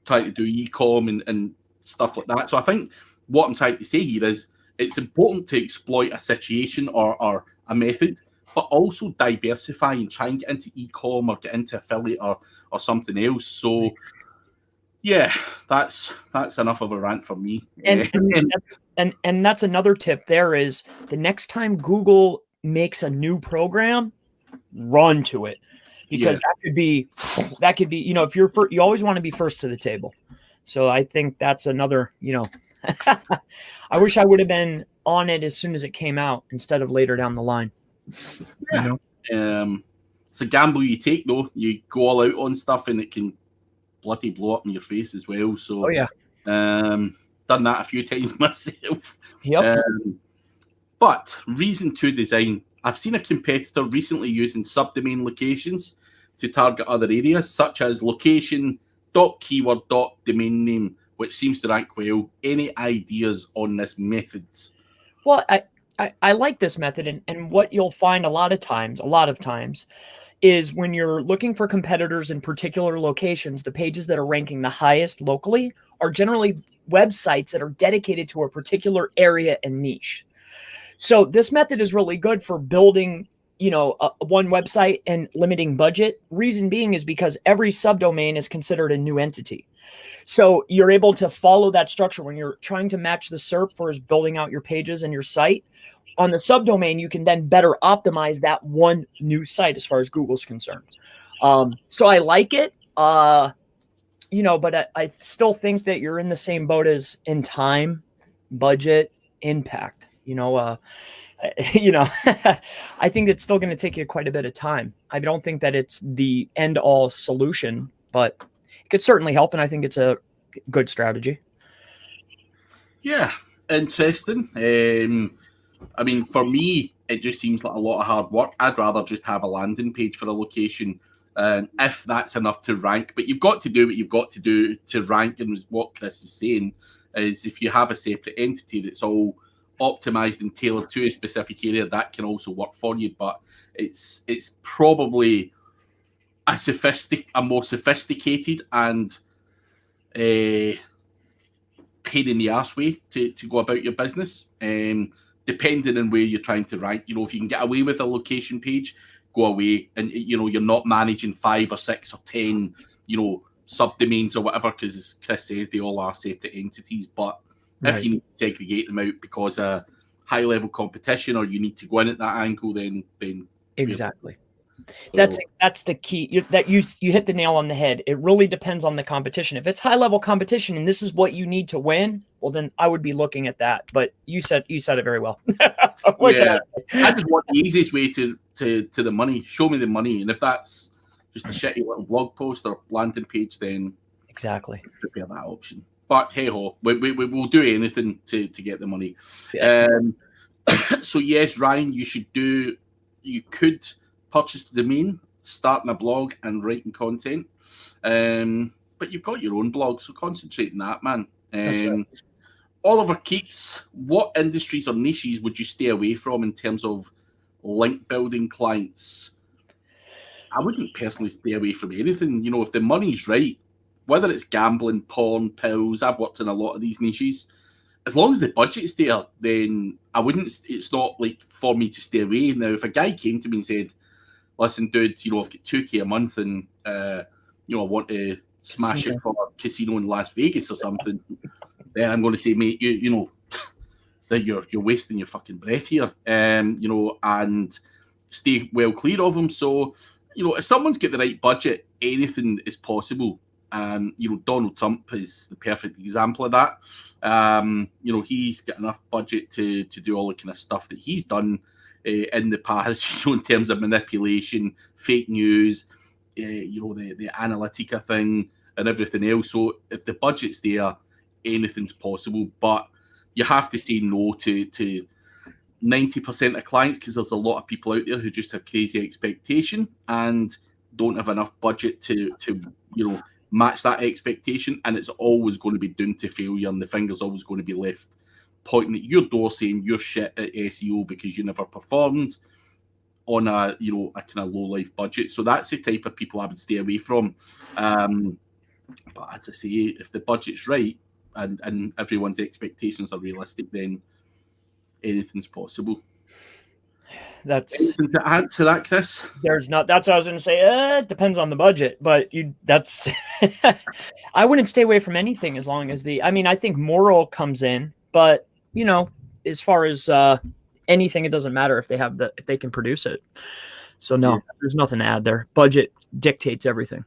trying to do e-com and stuff like that. So I think what I'm trying to say here is it's important to exploit a situation or a method, but also diversify and try and get into e-com or get into affiliate or something else. So yeah, that's enough of a rant from me. And that's another tip there is the next time Google makes a new program, run to it, because that could be, if you're you always want to be first to the table. So I think that's another, I wish I would have been on it as soon as it came out instead of later down the line. Yeah. It's a gamble you take though. You go all out on stuff and it can bloody blow up in your face as well. So done that a few times myself. Yep. But reason to design. I've seen a competitor recently using subdomain locations to target other areas, such as location.keyword.domain name, which seems to rank well. Any ideas on this method? Well, I like this method, and what you'll find a lot of times is when you're looking for competitors in particular locations, the pages that are ranking the highest locally are generally websites that are dedicated to a particular area and niche. So this method is really good for building, one website and limiting budget. Reason being is because every subdomain is considered a new entity. So you're able to follow that structure when you're trying to match the SERP for building out your pages and your site. On the subdomain, you can then better optimize that one new site as far as Google's concerned. So I like it, but I still think that you're in the same boat as in time, budget, impact. I think it's still going to take you quite a bit of time. I don't think that it's the end all solution, but it could certainly help. And I think it's a good strategy. Yeah. Interesting. For me, it just seems like a lot of hard work. I'd rather just have a landing page for a location, if that's enough to rank. But you've got to do what you've got to do to rank. And what Chris is saying is if you have a separate entity that's all optimized and tailored to a specific area, that can also work for you. But it's probably a more sophisticated and pain in the arse way to go about your business. Depending on where you're trying to rank, if you can get away with a location page, go away, and you're not managing 5 or 6 or 10, subdomains or whatever, because as Chris says, they all are separate entities. But if you need to segregate them out because of high level competition, or you need to go in at that angle, then exactly. So, That's the key. You hit the nail on the head. It really depends on the competition. If it's high level competition and this is what you need to win, well, then I would be looking at that. But you said it very well. What can yeah, I I say? just want the easiest way to the money. Show me the money, and if that's just a shitty little blog post or landing page, then Exactly. prepare that option. But hey ho, we will do anything to get the money. Yeah. So yes, Ryan, you could purchase the domain, starting a blog and writing content. But you've got your own blog, so concentrate on that, man. That's right. Oliver Keates, what industries or niches would you stay away from in terms of link building clients? I wouldn't personally stay away from anything. You know, if the money's right, whether it's gambling, porn, pills, I've worked in a lot of these niches. As long as the budget's there, then I wouldn't. It's not like for me to stay away. Now, if a guy came to me and said, "Listen, dude, you know, I've got 2K a month, and you know, I want to smash it for a casino in Las Vegas or something," then I'm going to say, mate, you know, that you're wasting your fucking breath here, you know, and stay well clear of them. So, you know, if someone's got the right budget, anything is possible. You know, Donald Trump is the perfect example of that. You know, he's got enough budget to do all the kind of stuff that he's done in the past, you know, in terms of manipulation, fake news, you know, the Analytica thing and everything else. So if the budget's there, anything's possible. But you have to say no to 90% of clients, because there's a lot of people out there who just have crazy expectation and don't have enough budget to you know, match that expectation, and it's always going to be doomed to failure, and the finger's always going to be left pointing at your door saying you're shit at SEO because you never performed on a, you know, a kind of low life budget. So that's the type of people I would stay away from. But as I say, if the budget's right and everyone's expectations are realistic, then anything's possible. That's Anything to add to that, Chris? There's not. That's what I was going to say. It depends on the budget, but that's. I wouldn't stay away from anything as long as I mean, I think moral comes in, but you know, as far as anything, it doesn't matter if they can produce it. So no, There's nothing to add there. Budget dictates everything.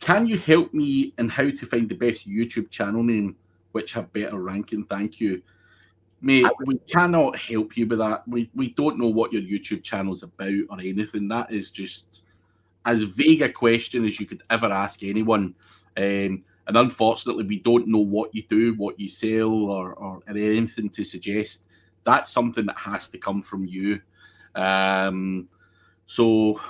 Can you help me in how to find the best YouTube channel name which have better ranking? Thank you. Mate, we cannot help you with that. We don't know what your YouTube channel's about or anything. That is just as vague a question as you could ever ask anyone. And unfortunately, we don't know what you do, what you sell, or anything to suggest. That's something that has to come from you. So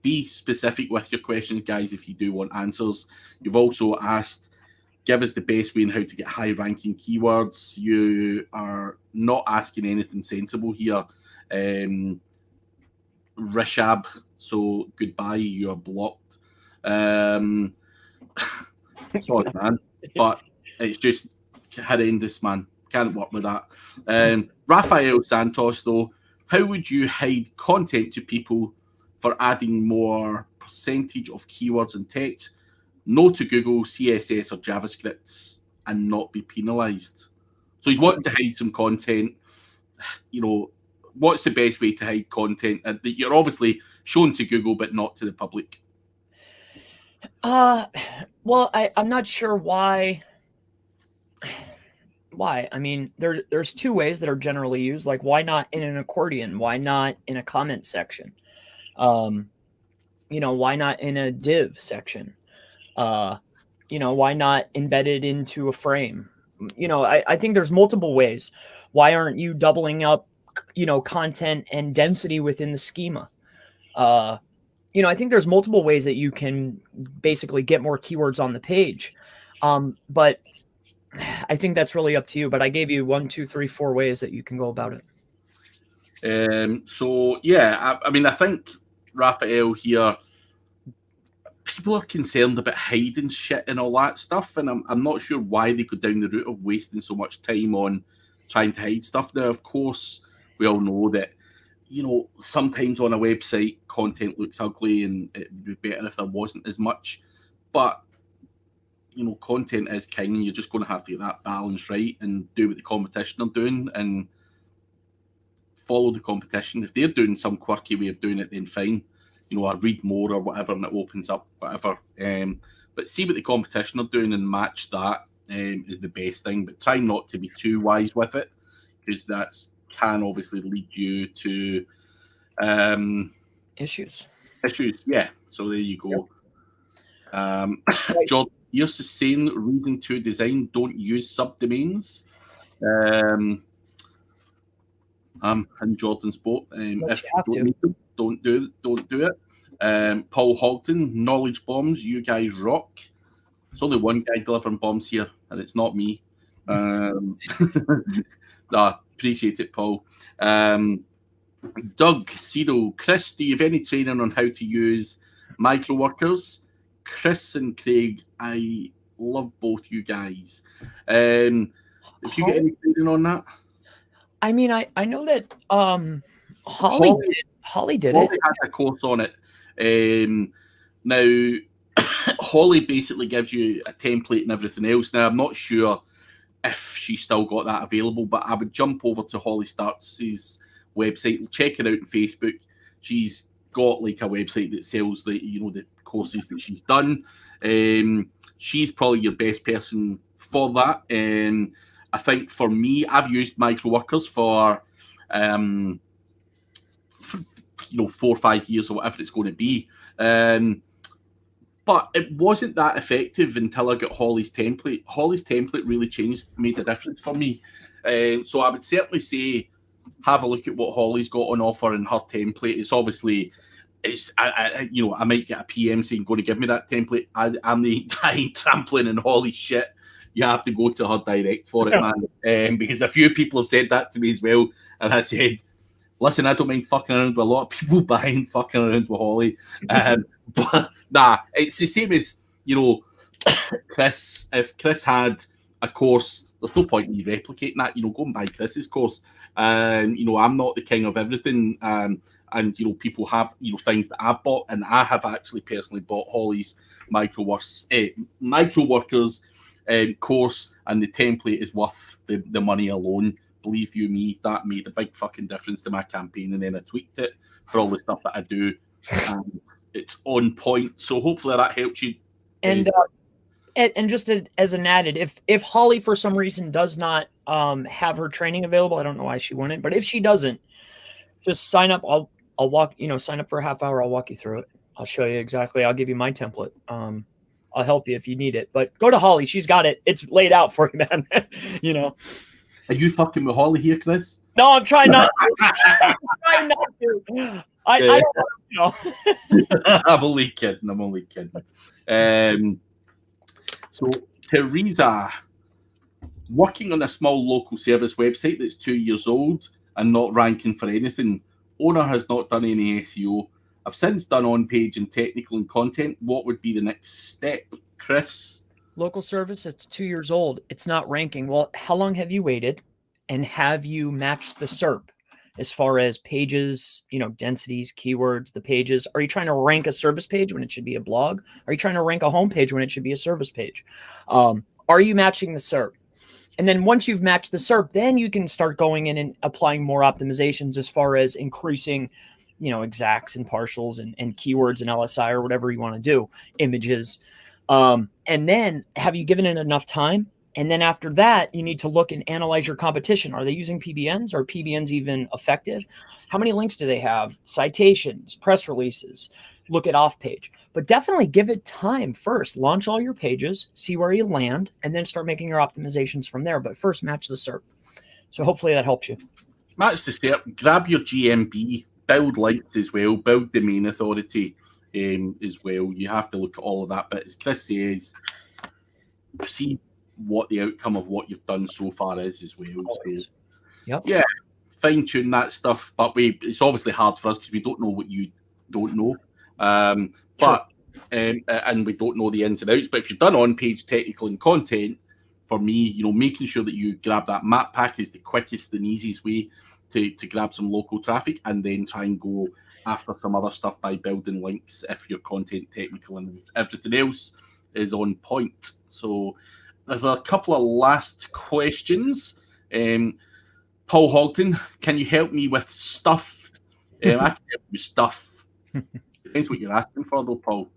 be specific with your questions, guys, if you do want answers. You've also asked, give us the best way in how to get high-ranking keywords. You are not asking anything sensible here. Rishab, so goodbye, you are blocked. Sorry, man, but it's just horrendous, man. Can't work with that. Rafael Santos, though, how would you hide content to people for adding more percentage of keywords and text? No to Google, CSS, or JavaScript, and not be penalized. So he's wanting to hide some content. You know, what's the best way to hide content that you're obviously shown to Google but not to the public? Well, I'm not sure why. I mean, there's two ways that are generally used. Like, why not in an accordion? Why not in a comment section? You know, why not in a div section? You know, why not embedded into a frame? You know, I think there's multiple ways. Why aren't you doubling up, you know, content and density within the schema? You know, I think there's multiple ways that you can basically get more keywords on the page. But I think that's really up to you. But I gave you 1, 2, 3, 4 ways that you can go about it. So yeah, I mean, I think Raphael here, people are concerned about hiding shit and all that stuff, and I'm not sure why they go down the route of wasting so much time on trying to hide stuff. Now, of course, we all know that, you know, sometimes on a website content looks ugly and it would be better if there wasn't as much, but you know, content is king, and you're just going to have to get that balance right and do what the competition are doing and follow the competition. If they're doing some quirky way of doing it, then fine. You know, I read more or whatever, and it opens up whatever. But see what the competition are doing and match that is the best thing. But try not to be too wise with it, because that can obviously lead you to issues. Yeah. So there you go. Jordan, here's the same reason to design. Don't use subdomains. I'm in Jordan's boat. If you don't need them, don't do it. Paul Hogden, knowledge bombs. You guys rock. There's only one guy delivering bombs here, and it's not me. Appreciate it, Paul. Doug, Seidl, Chris, do you have any training on how to use MicroWorkers? Chris and Craig, I love both you guys. If you get any training on that? I mean, I know that Holly did it. Holly had a course on it. Now, Holly basically gives you a template and everything else. Now, I'm not sure if she's still got that available, but I would jump over to Holly Starks' website, check it out on Facebook. She's got like a website that sells the courses that she's done. She's probably your best person for that. I think for me, I've used MicroWorkers for 4 or 5 years or whatever it's going to be. But it wasn't that effective until I got Holly's template. Holly's template really made a difference for me. So I would certainly say have a look at what Holly's got on offer in her template. It's obviously, I might get a PM saying, "Going to give me that template." I ain't trampling in Holly's shit. You have to go to her direct for it, man. Because a few people have said that to me as well, and I said, "Listen, I don't mind fucking around with a lot of people, but I ain't fucking around with Holly." But nah, it's the same as Chris. If Chris had a course, there's no point in you replicating that. Go and buy Chris's course. I'm not the king of everything. And people have things that I've bought, and I have actually personally bought Holly's MicroWorkers course, and the template is worth the money alone. Believe you me, that made a big fucking difference to my campaign, and then I tweaked it for all the stuff that I do. It's on point, so hopefully that helps you. And just as an added, if Holly for some reason does not have her training available, I don't know why she wouldn't, but if she doesn't, just sign up. I'll walk. Sign up for a half hour. I'll walk you through it. I'll show you exactly. I'll give you my template. I'll help you if you need it. But go to Holly. She's got it. It's laid out for you, man. Are you fucking with Holly here, Chris? No, I'm trying not to. I'm trying not to. I don't I'm only kidding. So, Teresa, working on a small local service website that's 2 years old and not ranking for anything. Owner has not done any SEO. I've since done on-page and technical and content. What would be the next step, Chris? Local service, it's 2 years old. It's not ranking. Well, how long have you waited? And have you matched the SERP as far as pages, densities, keywords, the pages? Are you trying to rank a service page when it should be a blog? Are you trying to rank a homepage when it should be a service page? Are you matching the SERP? And then once you've matched the SERP, then you can start going in and applying more optimizations as far as increasing exacts and partials and keywords and LSI or whatever you want to do, images. And then have you given it enough time? And then after that, you need to look and analyze your competition. Are they using PBNs? Are PBNs even effective? How many links do they have? Citations, press releases, look at off page. But definitely give it time first. Launch all your pages, see where you land, and then start making your optimizations from there. But first, match the SERP. So hopefully that helps you. Match the SERP. Grab your GMB. Build links as well, build domain authority as well. You have to look at all of that. But as Chris says, see what the outcome of what you've done so far is as well. So, yeah, fine tune that stuff. But it's obviously hard for us because we don't know what you don't know. And we don't know the ins and outs. But if you've done on-page technical and content, for me, making sure that you grab that map pack is the quickest and easiest way to grab some local traffic, and then try and go after some other stuff by building links if your content, technical, and everything else is on point. So there's a couple of last questions. Paul Hogden, can you help me with stuff? I can help you with stuff. Depends what you're asking for, though, Paul.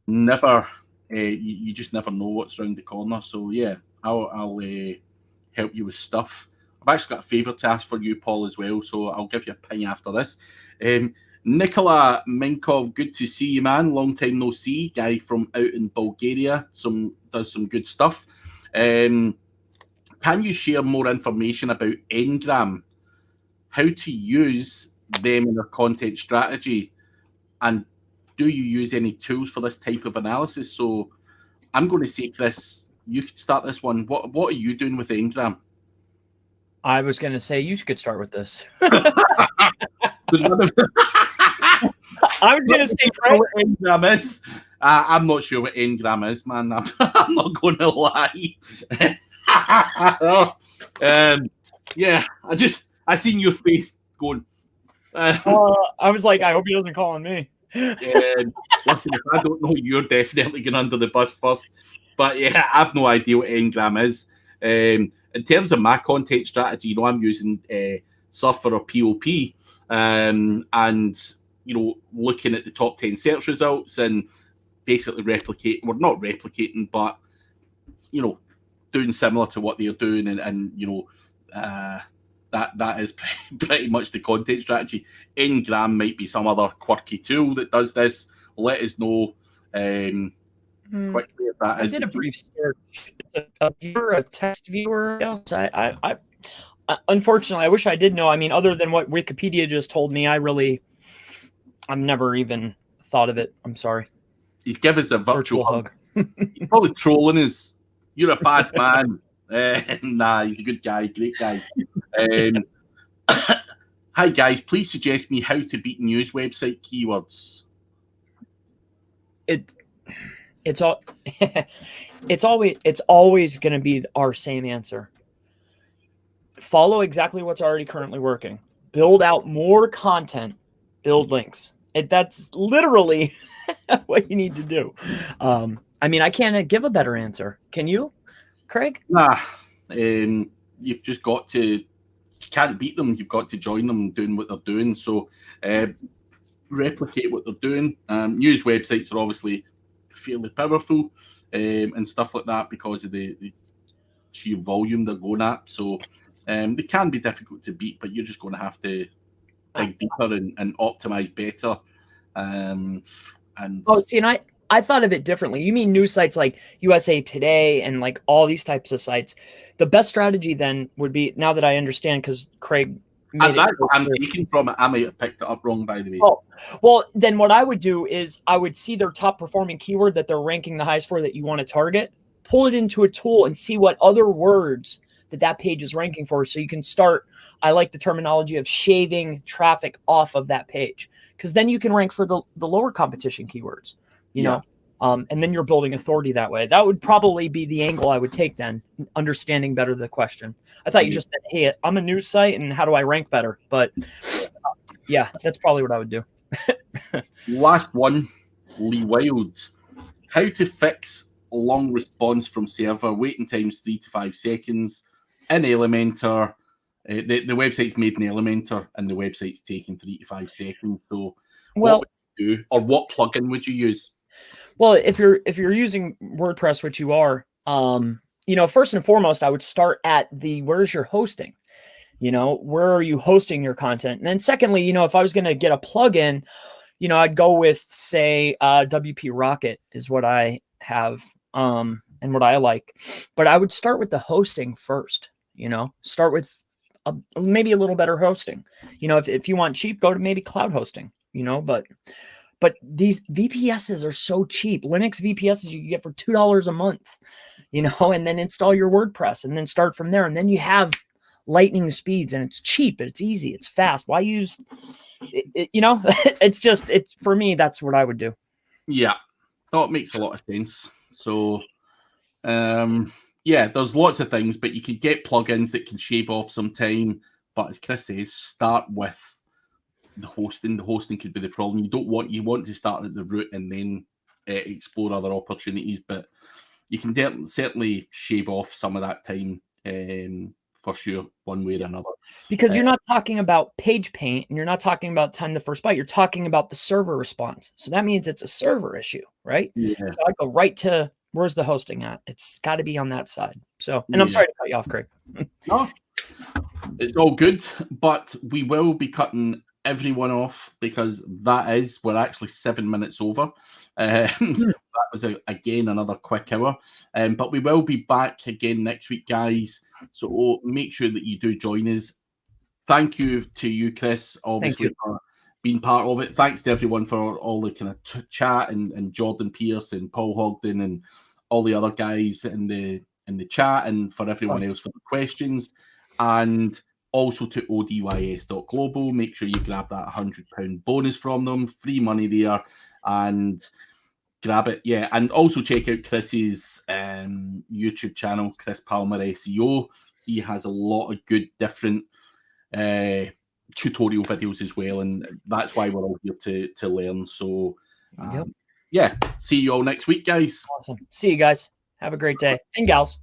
Never, you just never know what's around the corner. So yeah, I'll help you with stuff. I've actually got a favour to ask for you, Paul, as well. So I'll give you a ping after this. Nikola Minkov, good to see you, man. Long time no see. Guy from out in Bulgaria. Does some good stuff. Can you share more information about Ngram? How to use them in your content strategy? And do you use any tools for this type of analysis? So I'm going to say, Chris, you could start this one. What are you doing with Ngram? I was going to say you could start with this. I was going to say, what Ngram is. I'm not sure what Ngram is, man. I'm not going to lie. Yeah, I seen your face going. I was like, I hope he doesn't call on me. Listen, if I don't know, you're definitely going under the bus first. But yeah, I've no idea what Ngram is. In terms of my content strategy, I'm using Surfer or POP, and looking at the top 10 search results and basically not replicating, but doing similar to what they're doing, and that is pretty much the content strategy. Ngram might be some other quirky tool that does this. Let us know quickly if that is. I did a brief search. It's a viewer, a text viewer. I unfortunately, I wish I did know. I mean, other than what Wikipedia just told me, I've never even thought of it. I'm sorry. He's given us a virtual hug. He's probably trolling us. You're a bad man. Nah, he's a good guy, great guy. Hi guys, please suggest me how to beat news website keywords. It's always going to be our same answer. Follow exactly what's already currently working. Build out more content. Build links. That's literally what you need to do. I mean, I can't give a better answer. Can you, Craig? Nah. You've just got to. You can't beat them. You've got to join them doing what they're doing. So replicate what they're doing. News websites are obviously fairly powerful and stuff like that because of the sheer volume they're going at. So they can be difficult to beat, but you're just going to have to dig deeper and optimize better. And I thought of it differently. You mean news sites like USA Today and like all these types of sites. The best strategy then would be, now that I understand, because Craig made it. I'm taking from it. I might have picked it up wrong, by the way. Oh, well, then what I would do is I would see their top performing keyword that they're ranking the highest for that you want to target, pull it into a tool and see what other words that page is ranking for. So you can start, I like the terminology of shaving traffic off of that page, because then you can rank for the lower competition keywords, you know, and then you're building authority that way. That would probably be the angle I would take then, understanding better the question. I thought you just said, hey, I'm a news site and how do I rank better? But yeah, that's probably what I would do. Last one, Lee Wilds. How to fix long response from server, waiting times 3 to 5 seconds in Elementor. The website's made in Elementor and the website's taking 3 to 5 seconds. So what would you do, or what plugin would you use? Well, if you're using WordPress, which you are, first and foremost, I would start at where's your hosting? Where are you hosting your content? And then secondly, if I was going to get a plugin, I'd go with, say, WP Rocket is what I have and what I like. But I would start with the hosting first, start with maybe a little better hosting. If you want cheap, go to maybe cloud hosting, but these VPSs are so cheap. Linux VPSs you can get for $2 a month, and then install your WordPress and then start from there. And then you have lightning speeds and it's cheap, it's easy, it's fast. Why use it? It's for me, that's what I would do. Yeah, it makes a lot of sense. So, there's lots of things, but you could get plugins that can shave off some time. But as Chris says, start with the hosting. The hosting could be the problem. You want to start at the root and then explore other opportunities. But you can certainly shave off some of that time for sure, one way or another. Because you're not talking about page paint and you're not talking about time to first byte. You're talking about the server response. So that means it's a server issue, right? Yeah. So I go right to where's the hosting at? It's got to be on that side. So, and I'm sorry to cut you off, Craig. No, it's all good, but we will be cutting everyone off because we're actually 7 minutes over. That was again another quick hour, but we will be back again next week, guys. So make sure that you do join us. Thank you to you, Chris, obviously for being part of it. Thanks to everyone for all the kind of chat and Jordan Pierce and Paul Hogden and all the other guys in the chat, and for everyone else for the questions. And also to odys.global. Make sure you grab that £100 bonus from them. Free money there. And grab it. Yeah. And also check out Chris's YouTube channel, Chris Palmer SEO. He has a lot of good different tutorial videos as well. And that's why we're all here to learn. So, yeah. See you all next week, guys. Awesome. See you guys. Have a great day. And gals.